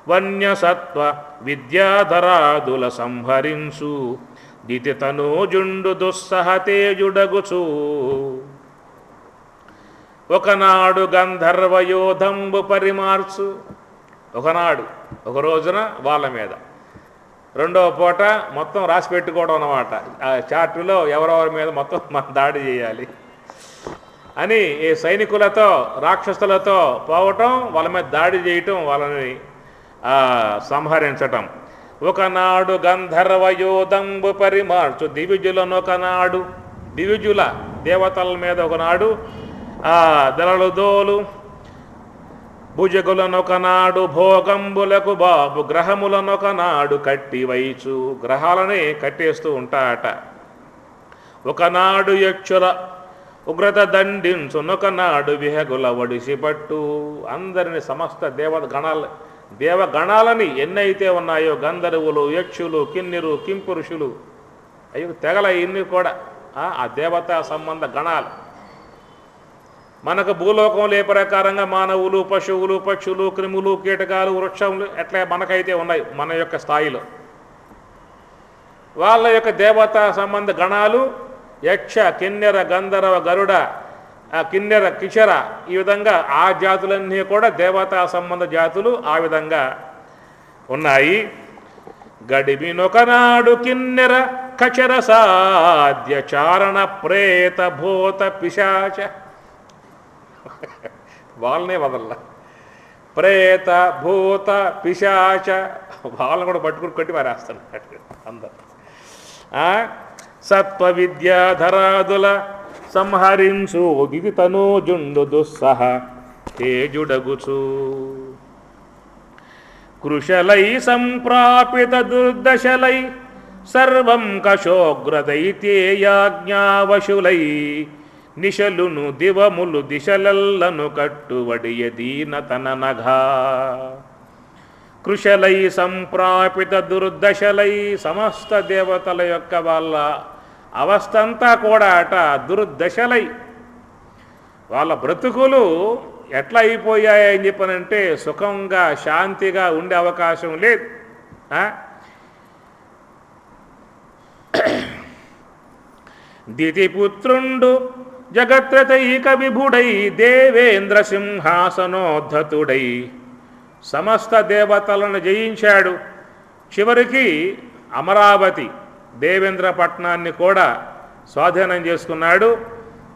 వన్యసత్వ విద్యాధరాదుల సంహరించు దితి తనూజుండు దుస్సహతేజుడగుచు ఒకనాడు గంధర్వయోధంబు పరిమార్చు. ఒక రోజున వాళ్ళ మీద రెండవ పూట మొత్తం రాసి పెట్టుకోవడం అన్నమాట. ఆ చార్టులో ఎవరెవరి మీద మొత్తం మనం దాడి చేయాలి అని ఈ సైనికులతో రాక్షసులతో పోవటం, వాళ్ళ మీద దాడి చేయటం, వాళ్ళని సంహరించటం. ఒకనాడు గంధర్వ యోధంబు పరిమార్చు దివిజులనొకనాడు, దివిజుల దేవతల మీద ఒకనాడు దళలుదోలు భుజగులనొకనాడు భోగంబులకు బాబు గ్రహములనొకనాడు కట్టి వైచు, గ్రహాలని కట్టేస్తూ ఉంటాట. ఒకనాడు యక్షుల ఉగ్రత దండించునొకనాడు విహగుల ఒడిసి పట్టు, అందరిని సమస్త దేవగణాలని ఎన్నైతే ఉన్నాయో గంధర్వులు, యక్షులు, కిన్నెరు, కింపురుషులు, అయ్యో తెగల ఇన్ని కూడా ఆ దేవతా సంబంధ గణాలు. మనకు భూలోకంలో ఏ ప్రకారంగా మానవులు, పశువులు, పక్షులు, క్రిములు, కీటకాలు, వృక్షములు ఎట్లా మనకైతే ఉన్నాయి మన యొక్క స్థాయిలో, వాళ్ళ యొక్క దేవతా సంబంధ గణాలు యక్ష, కిన్నెర, గంధర్వ, గరుడ, కిన్నెర, కిశర, ఈ విధంగా ఆ జాతులన్నీ కూడా దేవతా సంబంధ జాతులు ఆ విధంగా ఉన్నాయి. గడిమినొకనాడు కిన్నెర కచర సాధ్య చారణ ప్రేత భూత పిశాచ, వాళ్ళనే వదల్లా, ప్రేత భూత పిశాచ వాళ్ళని కూడా పట్టుకుని కొట్టి మారేస్తున్నాడు అందరు. సత్వ విద్యాధరాదుల సంహరించు దిది తనూజుండు దుస్సహ తేజుడగుచు, కృశలై సంప్రాపిత దుర్దశలై సర్వం కశోగ్రదైత్యేయాజ్ఞావశులై నిశలును దివములు దిశలల్లను కట్టువడియ దీనతననఘా. కృశలై సంప్రాపిత దుర్దశలై, సమస్త దేవతల యొక్క వాళ్ళ అవస్థంతా కూడా అట దుర్దశలై, వాళ్ళ బ్రతుకులు ఎట్లా అయిపోయాయని చెప్పనంటే సుఖంగా శాంతిగా ఉండే అవకాశం లేదు. దితిపుత్రుండు జగత్రతైక విభుడై దేవేంద్ర సింహాసనోద్ధతుడై సమస్త దేవతలను జయించాడు. చివరికి అమరావతి దేవేంద్ర పట్టణాన్ని కూడా స్వాధీనం చేసుకున్నాడు.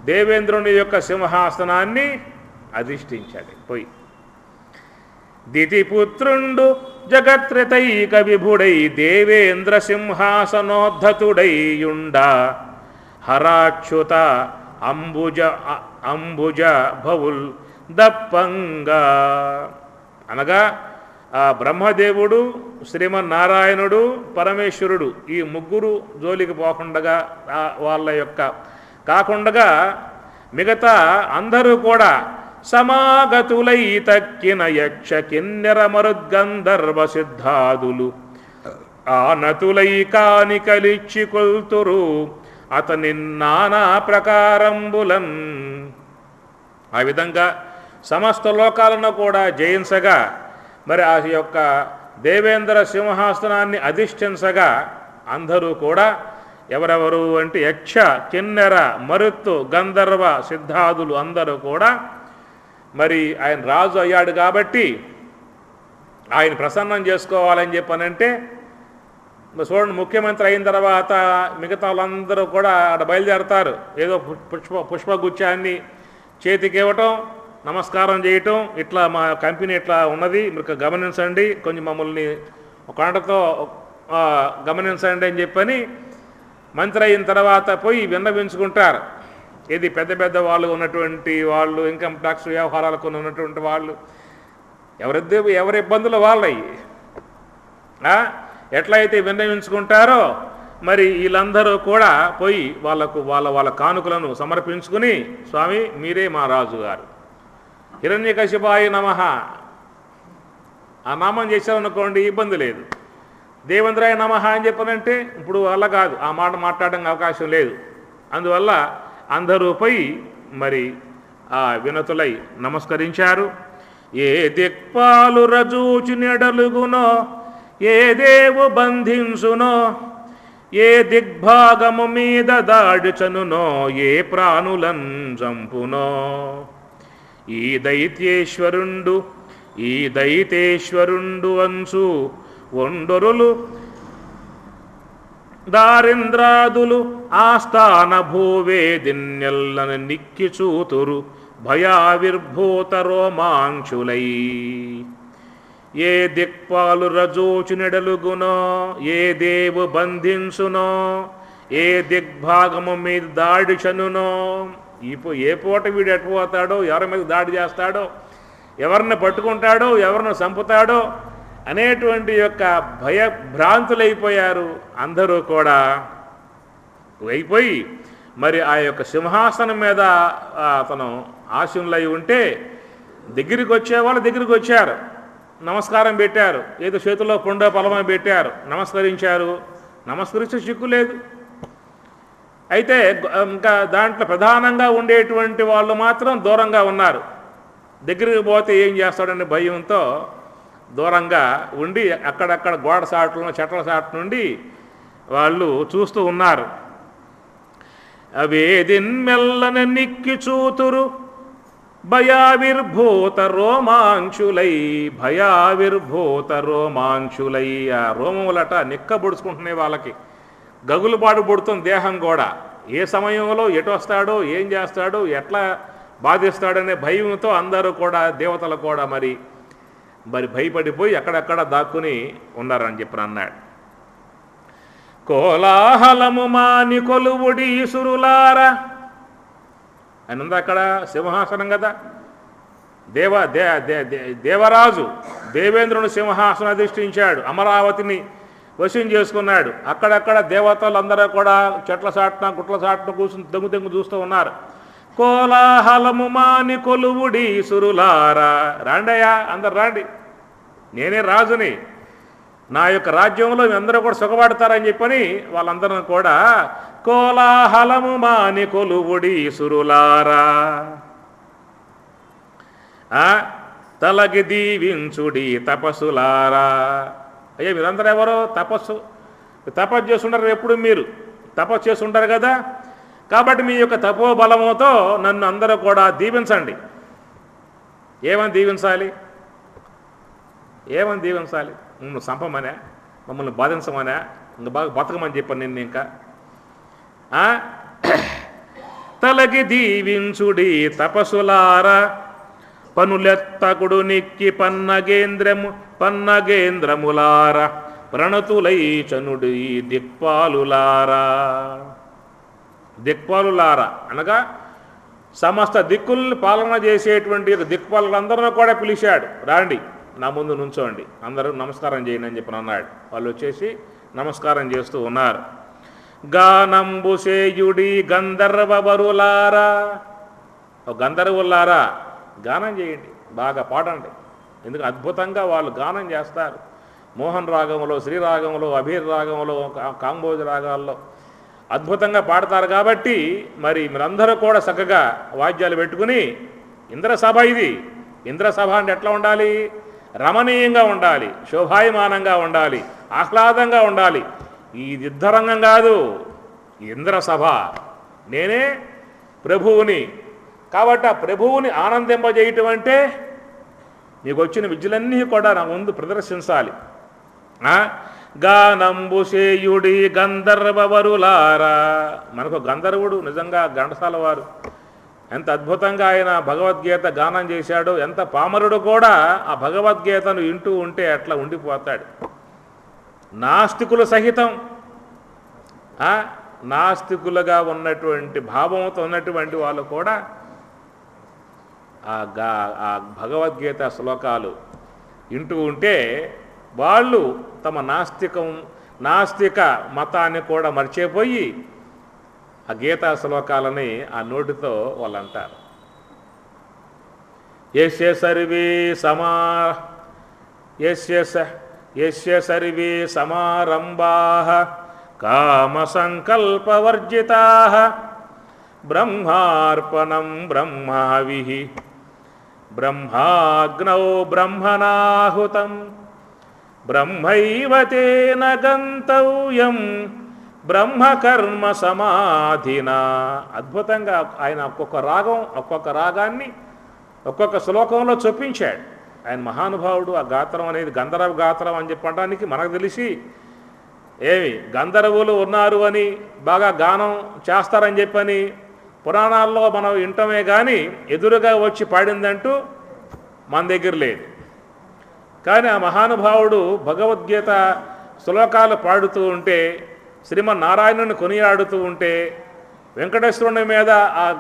దేవేంద్రుని యొక్క సింహాసనాన్ని అధిష్ఠించాడు పోయి. దితిపుత్రుండు జగత్రతైక విభుడై దేవేంద్ర సింహాసనోద్ధతుడైయుండ హరాచ్యుత అంబుజ భవుల్ దప్పంగా, అనగా ఆ బ్రహ్మదేవుడు, శ్రీమన్నారాయణుడు, పరమేశ్వరుడు ఈ ముగ్గురు జోలికి పోకుండా వాళ్ళ యొక్క కాకుండా మిగతా అందరూ కూడా సమాగతులై తక్కిన యక్ష కిన్నెర మరుద్గంధర్వ సిద్ధాదులు ఆనతులై కానికలిచ్చి కొల్తురు అతని నానా ప్రకారంబులన్. ఆ విధంగా సమస్త లోకాలను కూడా జయించగా, మరి ఆ యొక్క దేవేంద్ర సింహాసనాన్ని అధిష్ఠించగా అందరూ కూడా ఎవరెవరు అంటే యక్ష, కిన్నెర, మరుత్తు, గంధర్వ, సిద్ధాదులు అందరూ కూడా మరి ఆయన రాజు అయ్యాడు కాబట్టి ఆయన ప్రసన్నం చేసుకోవాలని చెప్పనంటే చూడండి, ముఖ్యమంత్రి అయిన తర్వాత మిగతా వాళ్ళందరూ కూడా అక్కడ బయలుదేరతారు. ఏదో పుష్పగుచ్చాన్ని చేతికి ఇవ్వటం, నమస్కారం చేయటం, ఇట్లా మా కంపెనీ ఇట్లా ఉన్నది మీరు గమనించండి, కొంచెం మమ్మల్ని ఒక కంటతో గమనించండి అని చెప్పని మంత్రి అయిన తర్వాత పోయి విన్నవించుకుంటారు. ఇది పెద్ద పెద్ద వాళ్ళు ఉన్నటువంటి వాళ్ళు, ఇన్కమ్ ట్యాక్స్ వ్యవహారాలకు ఉన్నటువంటి వాళ్ళు, ఎవరి ఇబ్బందులు వాళ్ళవి ఎట్లయితే విన్నవించుకుంటారో మరి వీళ్ళందరూ కూడా పోయి వాళ్ళ కానుకలను సమర్పించుకుని, స్వామి మీరే మా రాజుగారు, హిరణ్యకశిపాయ నమః ఆ నామం చేసామనుకోండి ఇబ్బంది లేదు. దేవేంద్రాయ నమః అని చెప్పనంటే ఇప్పుడు వల్ల కాదు, ఆ మాట మాట్లాడడానికి అవకాశం లేదు. అందువల్ల అందరూ పోయి మరి ఆ వినతులై నమస్కరించారు. ఏ దిక్పాలు రజూచి నెడలుగునో, ఏ దేవు బంధించునో, ఏ దిగ్భాగము మీద దాడిచనునో, ఏ ప్రాణులన్ చంపునో. ఈ దైతేశ్వరుండు అంచు ఒండొరులు దారింద్రాదులు ఆస్థాన భూవేదిన్యల్లను నిక్కి చూతురు భయావిర్భూత రోమాంచులై. ఏ దిక్పాలు రజోచునెడలుగునో, ఏ దేవు బంధించునో, ఏ దిగ్భాగము మీద దాడి చనునో. ఏ పూట వీడు ఎట్టుపోతాడో, ఎవరి మీద దాడి చేస్తాడో, ఎవరిని పట్టుకుంటాడో, ఎవరిని చంపుతాడో అనేటువంటి యొక్క భయభ్రాంతులైపోయారు అందరూ కూడా. అయిపోయి మరి ఆ యొక్క సింహాసనం మీద అతను ఆశీనులై ఉంటే దగ్గరికి వచ్చేవాళ్ళు దగ్గరికి వచ్చారు, నమస్కారం పెట్టారు, ఏదో చేతిలో పొండో పొలమ పెట్టారు, నమస్కరించారు. నమస్కరిస్తే చిక్కు లేదు. అయితే ఇంకా దాంట్లో ప్రధానంగా ఉండేటువంటి వాళ్ళు మాత్రం దూరంగా ఉన్నారు. దగ్గరికి పోతే ఏం చేస్తాడనే భయంతో దూరంగా ఉండి అక్కడక్కడ గోడ సాట్లు చెట్ల సాటు నుండి వాళ్ళు చూస్తూ ఉన్నారు. అవేదిన్మెల్లన నిక్కి చూతురు భయావిర్భూత రోమాంచులై. భయావిర్భూత రోమాంచులై. ఆ రోమములట నిక్కబొడుచుకుంటున్నాయి వాళ్ళకి. గగులుబాటు పుడుతుంది దేహం కూడా. ఏ సమయంలో ఎటు వస్తాడో, ఏం చేస్తాడో, ఎట్లా బాధిస్తాడనే భయంతో అందరూ కూడా దేవతలు కూడా మరి భయపడిపోయి అక్కడక్కడ దాక్కుని ఉన్నారని చెప్పి అన్నాడు. కోలాహలము మాని కొలువుడి సురులార అని ఉంది అక్కడ. సింహాసనం కదా, దేవరాజు దేవేంద్రుని సింహాసనం అధిష్ఠించాడు, అమరావతిని వశం చేసుకున్నాడు. అక్కడక్కడ దేవతలు అందరూ కూడా చెట్ల చాటున గుట్ల చాటున కూర్చుని దెంగు చూస్తూ ఉన్నారు. కోలాహలము మాని కొలువుడి సురులారా, రాండయ్యా అందరు రాండి, నేనే రాజుని, నా యొక్క రాజ్యంలో అందరూ కూడా సుఖపడతారని చెప్పని వాళ్ళందరూ కూడా కోలాహలము మాని కొలువుడి సురులారా, తలకి దీవించుడి తపస్సులారా. అయ్యా మీరందరూ ఎవరో తపస్సు చేస్తుంటారు, ఎప్పుడు మీరు తపస్సు చేస్తుంటారు కదా, కాబట్టి మీ యొక్క తపోబలముతో నన్ను అందరూ కూడా దీవించండి. ఏమని దీవించాలి? మమ్మల్ని చంపమనే, మమ్మల్ని బాధించమనే, ఇంకా బాగా బతకమని చెప్పాను నిన్ను. ఇంకా తలకి దీవించుడి తపస్సులారా, పనులెత్తకుడు నిక్కి పన్నగేంద్రములార, ప్రణతులై చనుడి దిక్పాలులారా. దిక్పాలులారా అనగా సమస్త దిక్కుల్ని పాలన చేసేటువంటి దిక్పాలులందరూ కూడా పిలిచాడు, రాండి నా ముందు నుంచోండి, అందరూ నమస్కారం చేయండి అని చెప్పి అన్నాడు. వాళ్ళు వచ్చేసి నమస్కారం చేస్తూ ఉన్నారు. గానంబు సేయుడి గంధర్వరులారా, గంధర్వులారా గానం చేయండి, బాగా పాడండి. ఎందుకు అద్భుతంగా వాళ్ళు గానం చేస్తారు. మోహన్ రాగంలో, శ్రీరాగంలో, అభీర్ రాగంలో, కాంబోజ రాగాల్లో అద్భుతంగా పాడతారు. కాబట్టి మరి మీరందరూ కూడా చక్కగా వాద్యాలు పెట్టుకుని, ఇంద్రసభ ఇది, ఇంద్రసభ అంటే ఎట్లా ఉండాలి? రమణీయంగా ఉండాలి, శోభాయమానంగా ఉండాలి, ఆహ్లాదంగా ఉండాలి. ఈ యుద్ధరంగం కాదు, ఇంద్రసభ. నేనే ప్రభువుని, కాబట్టి ఆ ప్రభువుని ఆనందింపజేయటం అంటే మీకు వచ్చిన విద్యలన్నీ కూడా నా ముందు ప్రదర్శించాలి. గానంబు సేయుడి గంధర్వరులారా, మనకు గంధర్వుడు నిజంగా ఘంటసాల వారు ఎంత అద్భుతంగా ఆయన భగవద్గీత గానం చేశాడో, ఎంత పామరుడు కూడా ఆ భగవద్గీతను వింటూ ఉంటే అట్లా ఉండిపోతాడు. నాస్తికులు సహితం, నాస్తికులుగా ఉన్నటువంటి భావంతో ఉన్నటువంటి వాళ్ళు కూడా ఆ భగవద్గీత శ్లోకాలు వింటూ ఉంటే వాళ్ళు తమ నాస్తిక మతాన్ని కూడా మర్చిపోయి ఆ గీతా శ్లోకాలని ఆ నోటితో వాళ్ళు అంటారు. యస్య సర్వే సమారంభాః కామ సంకల్పవర్జితాః బ్రహ్మార్పణం బ్రహ్మహవిః బ్రహ్మాగ్నౌ బ్రహ్మణాహుతం బ్రహ్మైవ తేన గంతవ్యం బ్రహ్మకర్మ సమాధినా. అద్భుతంగా ఆయన ఒక్కొక్క రాగాన్ని ఒక్కొక్క శ్లోకంలో చొప్పించాడు. ఆయన మహానుభావుడు. ఆ గాత్రం అనేది గంధర్వ గాత్రం అని చెప్పడానికి మనకు తెలిసి ఏమి గంధర్వులు ఉన్నారు అని బాగా గానం చేస్తారని చెప్పని పురాణాల్లో మనం వింటమే కానీ ఎదురుగా వచ్చి పాడిందంటూ మన దగ్గర లేదు. కానీ ఆ మహానుభావుడు భగవద్గీత శ్లోకాలు పాడుతూ ఉంటే, శ్రీమన్నారాయణుని కొనియాడుతూ ఉంటే, వెంకటేశ్వరుని మీద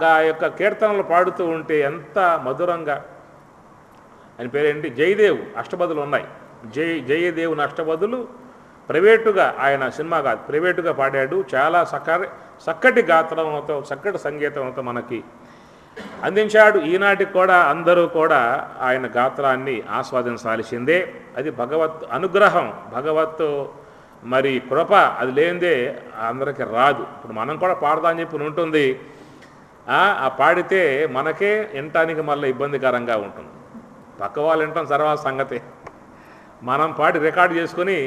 ఆ యొక్క కీర్తనలు పాడుతూ ఉంటే ఎంత మధురంగా. ఆయన పేరేంటి, జయదేవ్ అష్టపదులు ఉన్నాయి. జయదేవుని అష్టపదులు ప్రైవేటుగా, ఆయన సినిమా కాదు, ప్రైవేటుగా పాడాడు. చాలా చక్కటి గాత్రంతో, చక్కటి సంగీతంతో మనకి అందించాడు. ఈనాటికి కూడా అందరూ కూడా ఆయన గాత్రాన్ని ఆస్వాదించాల్సిందే. అది భగవత్ అనుగ్రహం, భగవత్ మరి కృప. అది లేనిదే అందరికీ రాదు. ఇప్పుడు మనం కూడా పాడదామని చెప్పి ఉంటుంది, ఆ పాడితే మనకే వినటానికి మళ్ళీ ఇబ్బందికరంగా ఉంటుంది. పక్క వాళ్ళు వినటం తర్వాత సంగతి. మనం పాడి రికార్డు చేసుకుని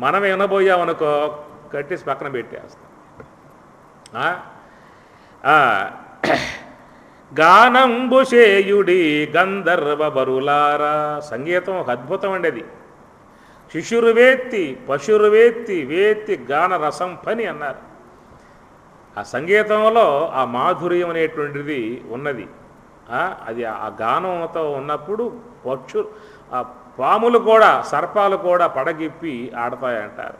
మనమే వినబోయామనుకో, కట్టేసి పక్కన పెట్టేస్తాం. గానంబుషేయుడి గంధర్వ బరులారా. సంగీతం ఒక అద్భుతం అండి. అది శిశురువేత్తి పశురువేత్తి వేత్తి గాన రసం పని అన్నారు. ఆ సంగీతంలో ఆ మాధుర్యం అనేటువంటిది ఉన్నది. అది ఆ గానంతో ఉన్నప్పుడు ఆ పాములు కూడా, సర్పాలు కూడా పడగిప్పి ఆడతాయంటారు.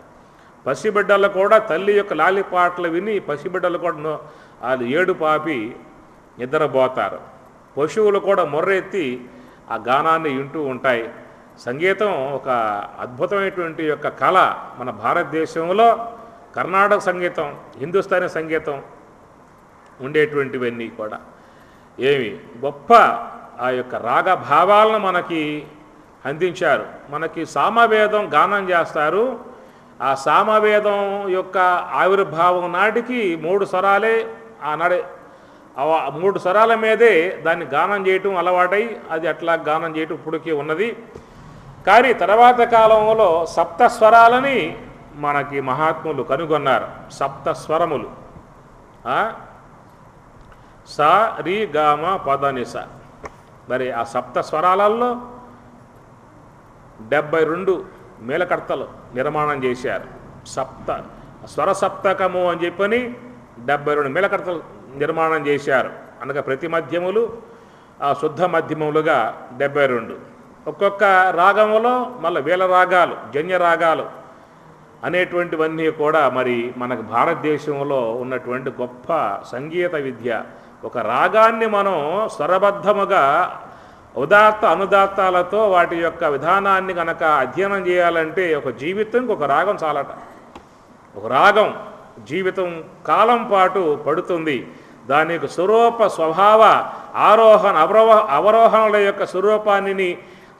పసిబిడ్డలు కూడా తల్లి యొక్క లాలిపాటలు విని పసిబిడ్డలు కూడా వాళ్ళు ఏడు పాపి నిద్రపోతారు. పశువులు కూడా మొర్రెత్తి ఆ గానాన్ని వింటూ ఉంటాయి. సంగీతం ఒక అద్భుతమైనటువంటి యొక్క కళ. మన భారతదేశంలో కర్ణాటక సంగీతం, హిందుస్థానీ సంగీతం ఉండేటువంటివన్నీ కూడా ఏమి గొప్ప ఆ యొక్క రాగభావాలను మనకి అందించారు. మనకి సామవేదం గానం చేస్తారు. ఆ సామవేదం యొక్క ఆవిర్భావం నాటికి 3 స్వరాలే ఆనాడే, 3 స్వరాల మీదే దాన్ని గానం చేయటం అలవాటై అది అట్లా గానం చేయటం ఇప్పటికీ ఉన్నది. కానీ తర్వాత కాలంలో సప్తస్వరాలని మనకి మహాత్ములు కనుగొన్నారు. సప్తస్వరములు స రి గ మ పద ని స. మరి ఆ సప్తస్వరాలలో 72 మేళకర్తలు నిర్మాణం చేశారు. స్వరసప్తకము అని చెప్పని 72 మేళకర్తలు నిర్మాణం చేశారు. అనగా ప్రతి మధ్యములు శుద్ధ మధ్యములుగా 72. ఒక్కొక్క రాగములో మళ్ళీ వేల రాగాలు, జన్య రాగాలు అనేటువంటివన్నీ కూడా మరి మనకు భారతదేశంలో ఉన్నటువంటి గొప్ప సంగీత విద్య. ఒక రాగాన్ని మనం స్వరబద్ధముగా ఉదాత్త అనుదాత్తాలతో వాటి యొక్క విధానాన్ని కనుక అధ్యయనం చేయాలంటే ఒక జీవితం, ఒక రాగం చాలట. ఒక రాగం జీవితం కాలం పాటు పడుతుంది. దాని యొక్క స్వరూప స్వభావ ఆరోహణ అవరోహణల యొక్క స్వరూపాన్ని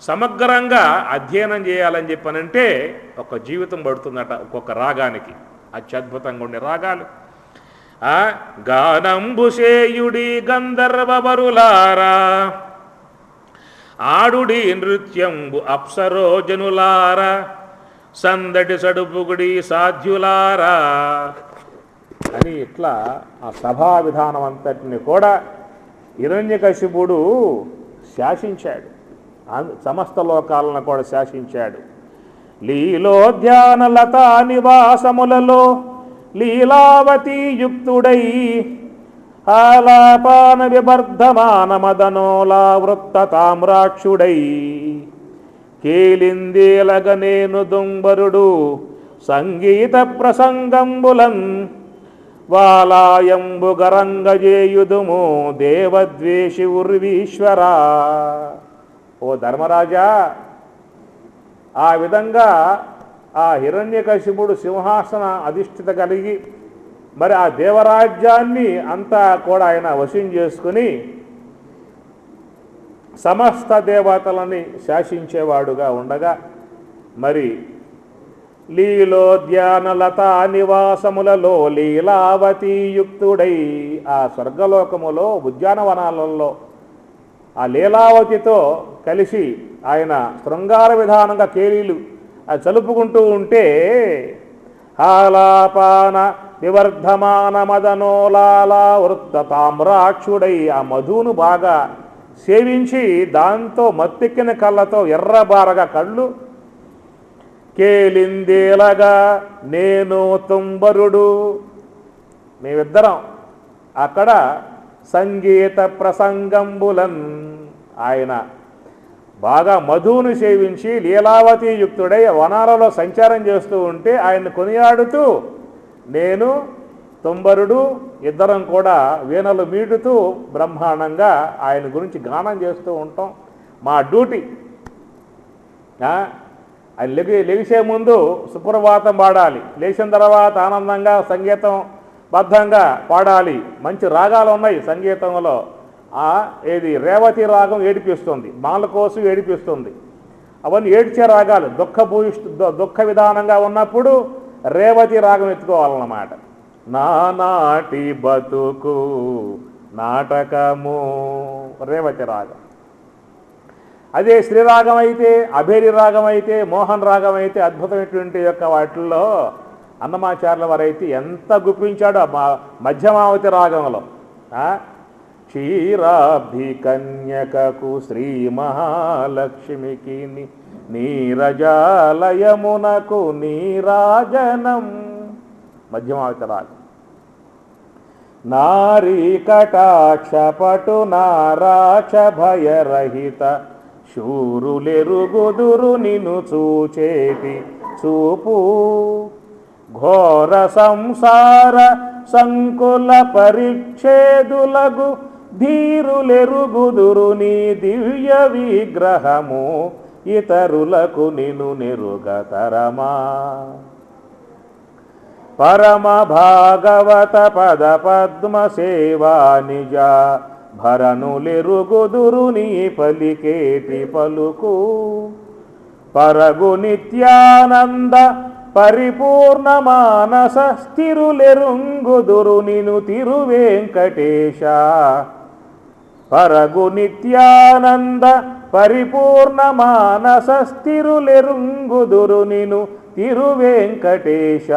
సమగ్రంగా అధ్యయనం చేయాలని చెప్పనంటే ఒక జీవితం పడుతుందట ఒక్కొక్క రాగానికి. అత్యద్భుతంగా ఉండే రాగాలు. గానంబుషేయుడి గంధర్వ బరులారా, ఆడుడి నృత్యంబు అప్సరోజనులారా, సందటి సడుపుగుడి సాధ్యులారా అని ఇట్లా ఆ సభా విధానం అంతటిని కూడా హిరణ్యకశిపుడు శాసించాడు. సమస్త లోకాలను కూడా శాసించాడు. లీలోద్యాన లతా నివాసములలో లీలావతీ యుక్తుడై ఆలాపాన వివర్ధమాన మదనోలా వృత్త తామ్రాక్షుడై కేలిందేలగనేను దుంబరుడు సంగీత ప్రసంగంబులన్ వాలాయంబు గరంగజేయుదుము దేవద్వేషి ఉర్వీశ్వరా. ఓ ధర్మరాజా, ఆ విధంగా ఆ హిరణ్యకశిపుడు సింహాసన అధిష్ఠిత కలిగి మరి ఆ దేవరాజ్యాన్ని అంతా కూడా ఆయన వశం చేసుకుని సమస్త దేవతలని శాసించేవాడుగా ఉండగా మరి లీలోద్యాన లతా నివాసములలో లీలావతీయుక్తుడై ఆ స్వర్గలోకములో ఉద్యానవనాలలో ఆ లీలావతితో కలిసి ఆయన శృంగార విధానంగా కేలీలు చలుపుకుంటూ ఉంటే ఆలాపాన వివర్ధమాన మదనోలాల వృత్త తామ్రాక్షుడై ఆ మధువును బాగా సేవించి దాంతో మత్తెక్కిన కళ్ళతో ఎర్రబారగా కళ్ళు కేలిందేలగా నేను తుంబరుడు. మేమిద్దరం అక్కడ సంగీత ప్రసంగంబులన్. ఆయన బాగా మధువును సేవించి లీలావతి యుక్తుడై వనాలలో సంచారం చేస్తూ ఉంటే ఆయన్ని కొనియాడుతూ నేను తుంబరుడు ఇద్దరం కూడా వీణలు మీటుతూ బ్రహ్మాండంగా ఆయన గురించి గానం చేస్తూ ఉంటాం. మా డ్యూటీ. ఆయన లెగిసే ముందు సుప్రభాతం పాడాలి, లేచిన తర్వాత ఆనందంగా సంగీతం బద్ధంగా పాడాలి. మంచి రాగాలు ఉన్నాయి సంగీతంలో. ఏది రేవతి రాగం ఏడిపిస్తుంది, మాల కోసం ఏడిపిస్తుంది. అవన్నీ ఏడ్చే రాగాలు. దుఃఖ విధానంగా ఉన్నప్పుడు రేవతి రాగం ఎత్తుకోవాలన్నమాట. నానాటి బతుకు నాటకము రేవతి రాగం. అదే శ్రీరాగం అయితే, అభేరి రాగం అయితే, మోహన్ రాగం అయితే అద్భుతమైనటువంటి యొక్క వాటిల్లో అన్నమాచార్యుల వారైతే ఎంత గుప్పించాడో మధ్యమావతి రాగంలో. క్షీరాబ్ధి కన్యకకు శ్రీ మహాలక్ష్మికి నీరజాలయమునకు నీరాజనం మధ్యమావతి రాగం. నారీ కటాక్షపటు నారాచ భయరహిత శూరులెరుగుదురు నిను చూచేటి చూపు ఘోర సంసార సంకుల పరిచ్ఛేదులగు ధీరులెరుగుదురు నీ దివ్య విగ్రహము ఇతరులకు నిను నెరుగతరమా. పరమ భాగవత పద పద్మ సేవా నిజ భరనులెరుగుదురు నీ పలికేటి పలుకు పరగు నిత్యానంద పరిపూర్ణ మానస స్థిరులెరుంగుదురు నిను తిరువేంకటేశ. పరగు నిత్యానంద పరిపూర్ణ మానస స్థిరులెరుంగుదురు నిను తిరువేంకటేశ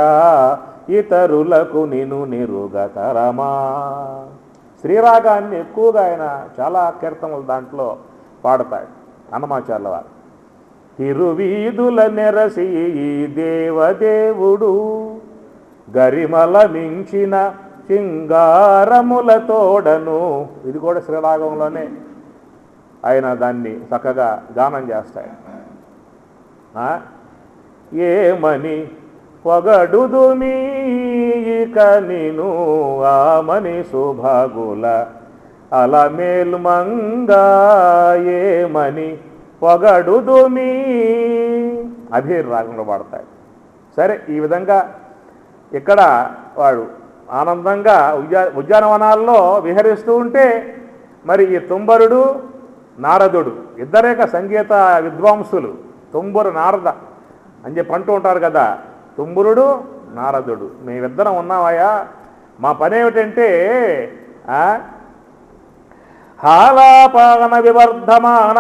ఇతరులకు నిను నిరుగతరమా. శ్రీరాగాన్ని ఎక్కువగా ఆయన చాలా కీర్తనలు దాంట్లో పాడతాడు అన్నమాచార్యుల వారు. తిరువీధుల నెరసి ఈ దేవదేవుడు గరిమల మించిన సింగారముల తోడను. ఇది కూడా శ్రీరాగంలోనే ఆయన దాన్ని చక్కగా గానం చేస్తాడు. ఏమని పొగడుదు మీక నిను ఆమని శుభగుల అలమేల్ మంగా ఏమని పొగడుదు మీ అభిర్ రాగంలో పాడతాడు. సరే, ఈ విధంగా ఇక్కడ వాడు ఆనందంగా ఉద్యానవనాల్లో విహరిస్తూ ఉంటే మరి ఈ తుంబరుడు నారదుడు ఇద్దరేక సంగీత విద్వాంసులు. తుంబురు నారద అని చెప్పి అంటూ ఉంటారు కదా. తుంబురుడు నారదుడు మేమిద్దరం ఉన్నామయ్యా. మా పని ఏమిటంటే హాలాపాన వివర్ధమాన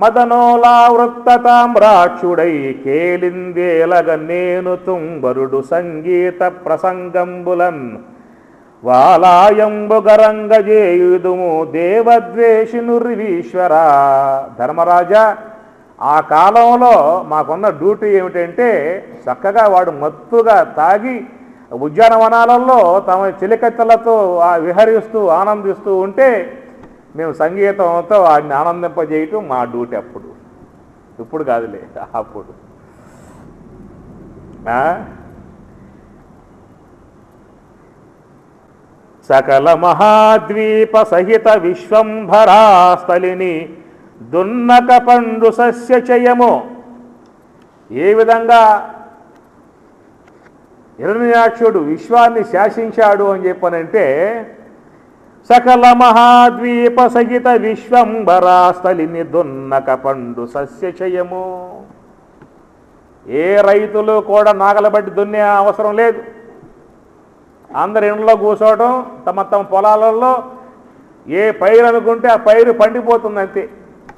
మదనోలావృత్తతామ్రాక్షుడై కేలిందేలగ నేను తుంబరుడు సంగీత ప్రసంగంబులన్ వాలాయంబు గరంగజేయుదుము దేవద్వేషినుర్వీశ్వర. ధర్మరాజా, ఆ కాలంలో మాకున్న డ్యూటీ ఏమిటంటే చక్కగా వాడు మత్తుగా తాగి ఉద్యానవనాలలో తమ చిలికత్తలతో విహరిస్తూ ఆనందిస్తూ ఉంటే మేము సంగీతంతో వాడిని ఆనందింపజేయటం మా డ్యూటీ. అప్పుడు ఇప్పుడు కాదులే, అప్పుడు. సకల మహాద్వీప సహిత విశ్వంభరాస్థలిని దున్నక పండు సస్యచయము. ఏ విధంగా హిరణ్యాక్షుడు విశ్వాన్ని శాసించాడు అని చెప్పనంటే సకల మహాద్వీప సహిత విశ్వంభరాస్థలిని దున్నక పండు సస్యచయము. ఏ రైతులు కూడా నాగలబట్టి దున్నే అవసరం లేదు. అందరి ఇంట్లో కూర్చోవడం, తమ తమ పొలాలలో ఏ పైరు అనుకుంటే ఆ పైరు పండిపోతుంది అంతే.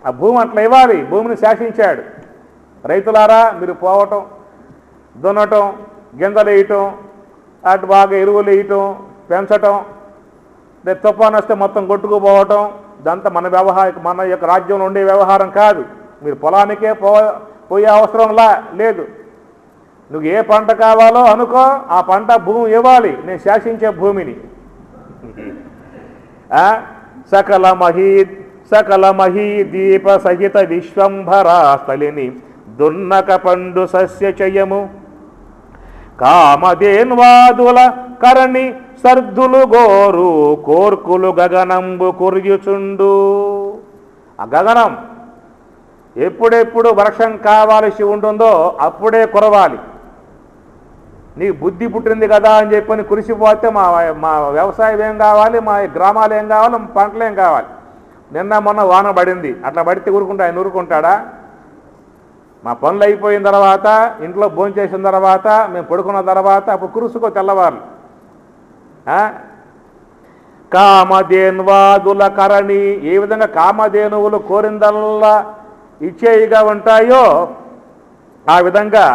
ఆ భూమి అట్లా ఇవ్వాలి. భూమిని శాసించాడు. రైతులారా, మీరు పోవటం, దున్నటం, గింజలు వేయటం, అటు బాగా ఎరువులు వేయటం, పెంచటం, తుఫాను వస్తే మొత్తం కొట్టుకుపోవటం, ఇదంతా మన యొక్క రాజ్యంలో ఉండే వ్యవహారం కాదు. మీరు పొలానికే పోయే అవసరంలా లేదు. నువ్వు ఏ పంట కావాలో అనుకో, ఆ పంట భూమి ఇవ్వాలి, నేను శాసించే భూమిని. సకల మహీ దీప సహిత విశ్వంభరా స్థలిని దున్నక పండు సస్యచయము కామధేన్వాదుల కరణి సర్దులు గోరు కోర్కులు గగనంబు కుర్యుచుండు. ఆ గగనం ఎప్పుడెప్పుడు వర్షం కావాల్సి ఉంటుందో అప్పుడే కురవాలి. నీకు బుద్ధి పుట్టింది కదా అని చెప్పని కురిసిపోతే మా వ్యవసాయం ఏం కావాలి, మా గ్రామాలు ఏం కావాలి, మా పంటలు ఏం కావాలి. నిన్న మొన్న వాన పడింది, అట్లా పడితే ఆయన ఊరుకుంటాడా? మా పనులు అయిపోయిన తర్వాత, ఇంట్లో భోంచేసిన తర్వాత, మేము పడుకున్న తర్వాత అప్పుడు కురుసుకో తెల్లవారు. కామధేన్వాదుల కరణి, ఏ విధంగా కామధేనువులు కోరిందల్లా ఇచ్చేయిగా ఉంటాయో ఆ విధంగా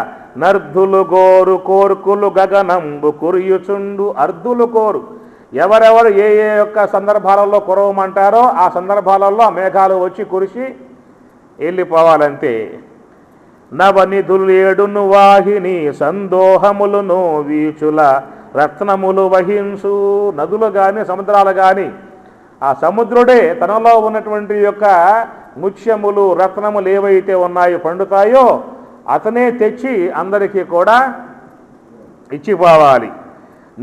నర్ధులు గోరు కోర్కులు గగనంబు కురియుచుండు. అర్ధులు కోరు, ఎవరెవరు ఏ ఏ యొక్క సందర్భాలలో కురవమంటారో ఆ సందర్భాలలో మేఘాలు వచ్చి కురిసి వెళ్ళిపోవాలంతే. నవనిధులు ఏడును వాహిని సందోహములును వీచుల రత్నములు వహించు. నదులు కానీ సముద్రాలు కానీ ఆ సముద్రుడే తనలో ఉన్నటువంటి యొక్క ముత్యములు రత్నములు ఏవైతే ఉన్నాయో పండుతాయో అతనే తెచ్చి అందరికీ కూడా ఇచ్చిపోవాలి.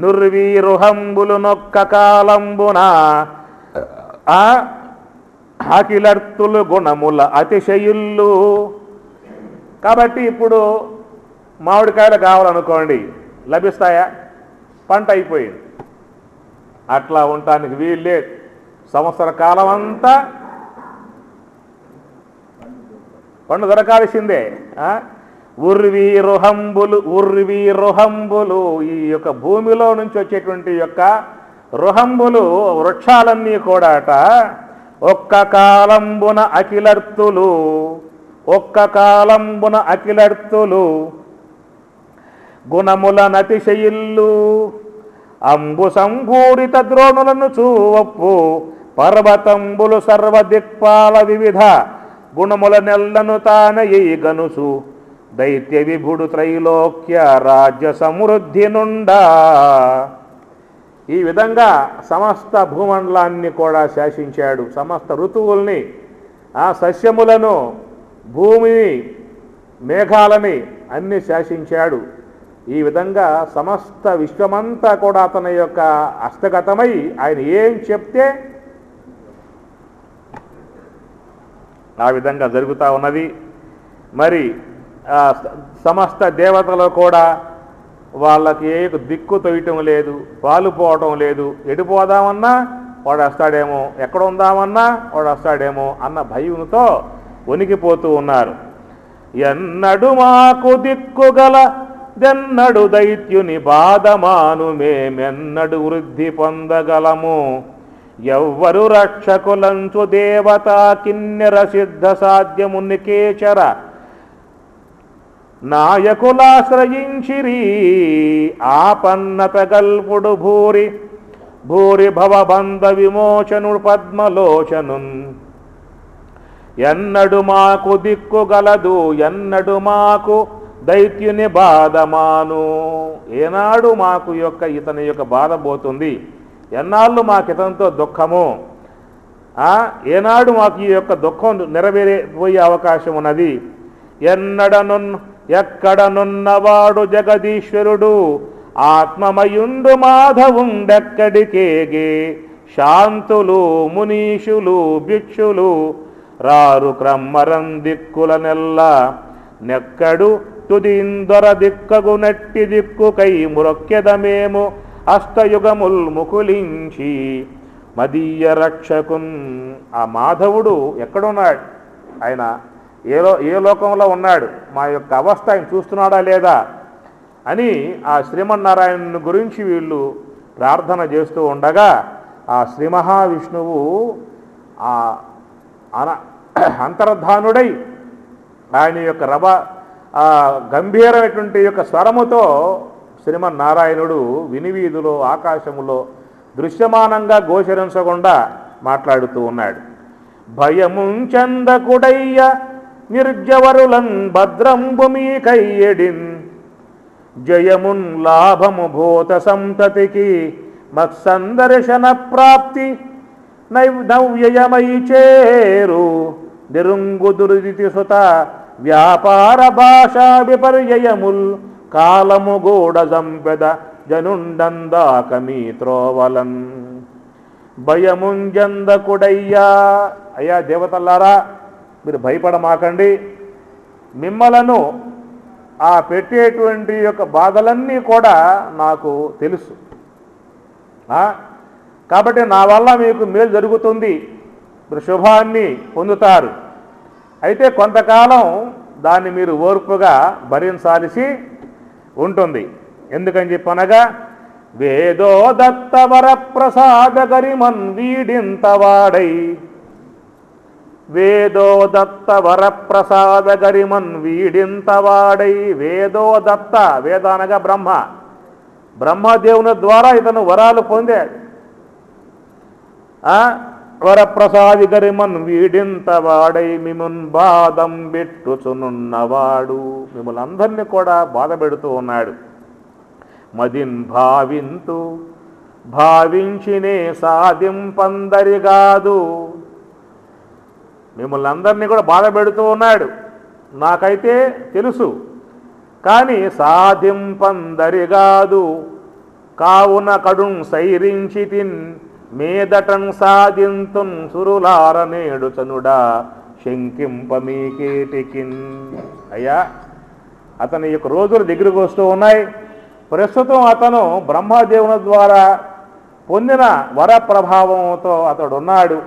నుర్వీరుహంబులు నొక్క కాలంబున అఖిలర్తులు గుణముల అతిశయుళ్ళు. కాబట్టి ఇప్పుడు మామిడికాయలు కావాలనుకోండి, లభిస్తాయా? పంట అయిపోయింది. అట్లా ఉండటానికి వీళ్ళే సంవత్సర కాలం అంతా పండు దొరకాల్సిందే. ఉర్వీరుహంబులు ఈ యొక్క భూమిలో నుంచి వచ్చేటువంటి యొక్క రుహంబులు వృక్షాలన్నీ కూడాట ఒక్క కాలంబున అఖిలర్తులు గుణముల నతిశయిల్లు. అంబు సంభూరిత ద్రోణులను చూవప్పు పర్వతంబులు సర్వదిక్పాల వివిధ గుణముల నెల్లను తానయి గనుసు దైత్య విభుడు త్రైలోక్య రాజ్య సమృద్ధి నుండా. ఈ విధంగా సమస్త భూమండలాన్ని కూడా శాసించాడు. సమస్త ఋతువుల్ని, ఆ సస్యములను, భూమిని, మేఘాలని అన్ని శాసించాడు. ఈ విధంగా సమస్త విశ్వమంతా కూడా అతని యొక్క హస్తగతమై ఆయన ఏం చెప్తే ఆ విధంగా జరుగుతూ ఉన్నది. మరి సమస్త దేవతలు కూడా వాళ్ళకి ఏ దిక్కు తొయ్యటం లేదు, పాలు పోవటం లేదు. ఎడిపోదామన్నా వాడు వస్తాడేమో, ఎక్కడ ఉందామన్నా వాడు వస్తాడేమో అన్న భయంతో వణికిపోతూ ఉన్నారు. ఎన్నడు మాకు దిక్కుగల దెన్నడు దైత్యుని బాధమాను మేమెన్నడు వృద్ధి పొందగలము. ఎవ్వరు రక్షకులంచు దేవతా కిన్నెర సిద్ధ సాధ్యము నికేచర నాయకులాశ్రయించిరి. ఆపన్నత గల్పుడు భూరి భవబంధ విమోచనుడు పద్మలోచనున్. ఎన్నడు మాకు దిక్కుగలదు, ఎన్నడు మాకు దైత్యుని బాధమాను. ఏనాడు మాకు ఇతని యొక్క బాధ పోతుంది, ఎన్నాళ్ళు మాకు ఇతనితో దుఃఖము, ఏనాడు మాకు ఈ యొక్క దుఃఖం నెరవేరిపోయే అవకాశం ఉన్నది. ఎక్కడనున్నవాడు జగదీశ్వరుడు ఆత్మమయుండు మాధవుండెక్కడికేగే. శాంతులు మునీషులు భిక్షులు రారు క్రమ్మరం దిక్కుల నెల్ల. నెక్కడు తుదిందొర దిక్కగు నట్టి దిక్కుకై మురొక్కెదమేము అష్టయుగముల్ ముకులించి మదీయ రక్షకున్. ఆ మాధవుడు ఎక్కడున్నాడు? ఆయన ఏ లోకంలో ఉన్నాడు? మా యొక్క అవస్థ ఆయన చూస్తున్నాడా లేదా అని ఆ శ్రీమన్నారాయణుని గురించి వీళ్ళు ప్రార్థన చేస్తూ ఉండగా ఆ శ్రీ మహావిష్ణువు ఆ అంతర్ధానుడై ఆయన యొక్క గంభీరమైనటువంటి యొక్క స్వరముతో శ్రీమన్నారాయణుడు వినివీధిలో ఆకాశములో దృశ్యమానంగా గోచరించకుండా మాట్లాడుతూ ఉన్నాడు. భయముంచందకుడయ్య నిర్జవరులన్ భద్రంబు మీ కయ్యడిన్ జయమున్ లాభము భూత సంతతికి మత్సందర్శన ప్రాప్తి నవ్యయమై చేరు నిరుంగు దురితి సుత వ్యాపార భాషా విపర్యయముల్ కాలము గూడ సంపెద జనుండందాక మీ త్రోవలన్ భయముంజందకుడయ్యా. అయ్యా దేవతల్లారా, మీరు భయపడమాకండి. మిమ్మలను ఆ పెట్టేటువంటి యొక్క బాధలన్నీ కూడా నాకు తెలుసు. కాబట్టి నా వల్ల మీకు మేలు జరుగుతుంది, మీరు శుభాన్ని పొందుతారు. అయితే కొంతకాలం దాన్ని మీరు ఓర్పుగా భరించాల్సి ఉంటుంది. ఎందుకని చెప్పనగా వేదో దత్తవర ప్రసాద గరిమన్ వీడింతవాడై వేదో దత్త వరప్రసాద గరిమన్ వీడింతవాడై వేదో దత్త వేదానగా బ్రహ్మదేవుని ద్వారా ఇతను వరాలు పొందాడు. వరప్రసాది గరిమన్ వీడింతవాడై మిమున్ బాధం పెట్టుచునున్నవాడు, మిమ్మల్ని అందరినీ కూడా బాధ పెడుతూ ఉన్నాడు. మదిన్ భావించినే సాధింపందరిగాదు, మిమ్మల్ని అందరినీ కూడా బాధ పెడుతూ ఉన్నాడు, నాకైతే తెలుసు. కానీ సాధింపందరిగాదు కావున కడుం సైరించి తిన్ మేదటన్ సాధింతున్ సురులార నేడుచనుడా శంకింప మీకేటికిన్. అయ్యా, అతని యొక్క రోజులు దగ్గరకు వస్తూ ఉన్నాయి. ప్రస్తుతం అతను బ్రహ్మదేవుని ద్వారా పొందిన వర ప్రభావంతో అతడు ఉన్నాడు.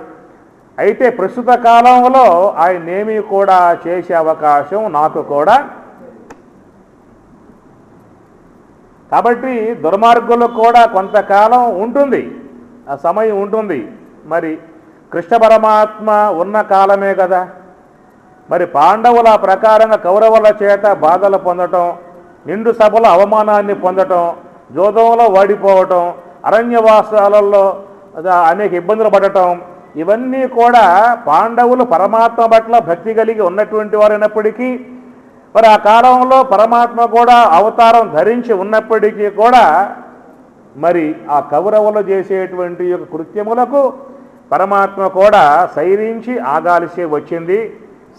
అయితే ప్రస్తుత కాలంలో ఆయనేమీ కూడా చేసే అవకాశం నాకు కూడా. కాబట్టి దుర్మార్గులకు కూడా కొంతకాలం ఉంటుంది, ఆ సమయం ఉంటుంది. మరి కృష్ణ పరమాత్మ ఉన్న కాలమే కదా. మరి పాండవుల ప్రకారంగా కౌరవుల చేత బాధలు పొందటం, నిండు సభలో అవమానాన్ని పొందటం, జోదంలో ఓడిపోవటం, అరణ్యవాసాలలో అనేక ఇబ్బందులు పడటం, ఇవన్నీ కూడా పాండవులు పరమాత్మ పట్ల భక్తి కలిగి ఉన్నటువంటి వారైనప్పటికీ, మరి ఆ కాలంలో పరమాత్మ కూడా అవతారం ధరించి ఉన్నప్పటికీ కూడా మరి ఆ కౌరవులు చేసేటువంటి యొక్క కృత్యములకు పరమాత్మ కూడా సైరించి ఆగాల్సి వచ్చింది.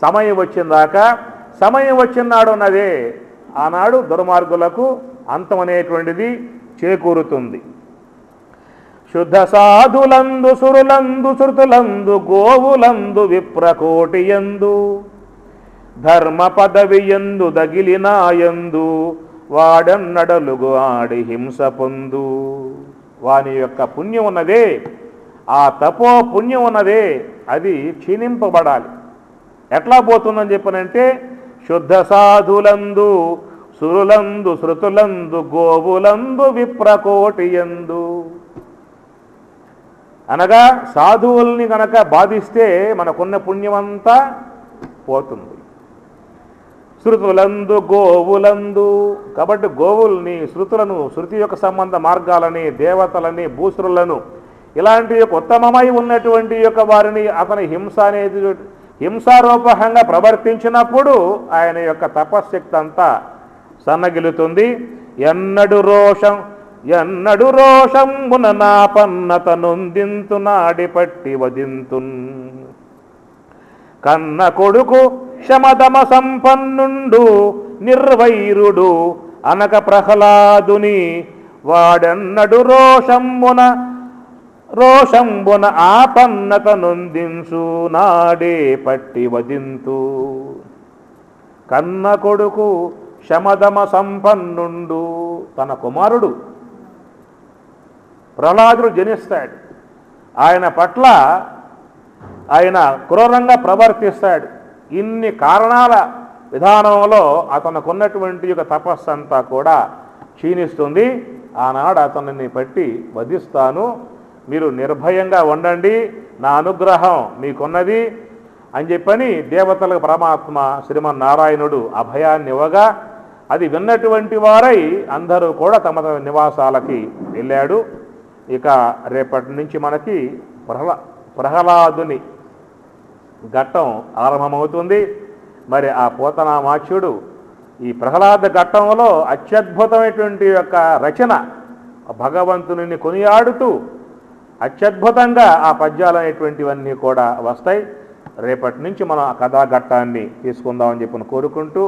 సమయం వచ్చిందాకా, సమయం వచ్చినాడు అన్నదే ఆనాడు దుర్మార్గులకు అంతమనేటువంటిది చేకూరుతుంది. శుద్ధ సాధులందు సురులందు శృతులందు గోవులందు విప్రకోటియందు ధర్మ పదవియందు దగిలినాయందు వాడన్నడలుగు ఆడి హింస పొందు. వాని యొక్క పుణ్యం ఉన్నదే, ఆ తపో పుణ్యం ఉన్నదే, అది క్షీణింపబడాలి. ఎట్లా పోతుందని చెప్పనంటే శుద్ధ సాధులందు సురులందు శృతులందు గోవులందు విప్రకోటియందు. అనగా సాధువుల్ని కనుక బాధిస్తే మనకున్న పుణ్యమంతా పోతుంది. శృతులందు గోవులందు, కాబట్టి గోవుల్ని శృతులను, శృతి యొక్క సంబంధ మార్గాలని, దేవతలని, భూసురులను, ఇలాంటి యొక్క ఉత్తమమై ఉన్నటువంటి యొక్క వారిని అతని హింస అనేది హింసారూపకంగా ప్రవర్తించినప్పుడు ఆయన యొక్క తపశ్శక్తి అంతా సన్నగిలుతుంది. ఎన్నడు రోషంబున నా పన్నత నొందింతు నాడి పట్టి వదింతున్. కన్న కొడుకు శమదమ సంపన్నుండు నిర్వైరుడు అనక ప్రహ్లాదుని వాడెన్నడు రోషంబున ఆపన్నత నొందించు నాడే పట్టి వదింతు. కన్న కొడుకు శమదమ సంపన్నుండు, తన కుమారుడు ప్రహ్లాదుడు జనిస్తాడు. ఆయన పట్ల ఆయన క్రూరంగా ప్రవర్తిస్తాడు. ఇన్ని కారణాల విధానంలో అతనుకున్నటువంటి యొక్క తపస్సు అంతా కూడా క్షీణిస్తుంది. ఆనాడు అతనిని పట్టి వధిస్తాను, మీరు నిర్భయంగా ఉండండి, నా అనుగ్రహం మీకున్నది అని చెప్పని దేవతలకు పరమాత్మ శ్రీమన్నారాయణుడు అభయాన్ని ఇవ్వగా అది విన్నటువంటి వారై అందరూ కూడా తమ తమ నివాసాలకి వెళ్ళాడు. ఇక రేపటి నుంచి మనకి ప్రహ్లాదుని ఘట్టం ఆరంభమవుతుంది. మరి ఆ పోతనామాచ్యుడు ఈ ప్రహ్లాద ఘట్టంలో అత్యద్భుతమైనటువంటి యొక్క రచన, భగవంతుని కొనియాడుతూ అత్యద్భుతంగా ఆ పద్యాలు అనేటువంటివన్నీ కూడా వస్తాయి. రేపటి నుంచి మనం ఆ కథాఘట్టాన్ని తీసుకుందామని చెప్పి కోరుకుంటూ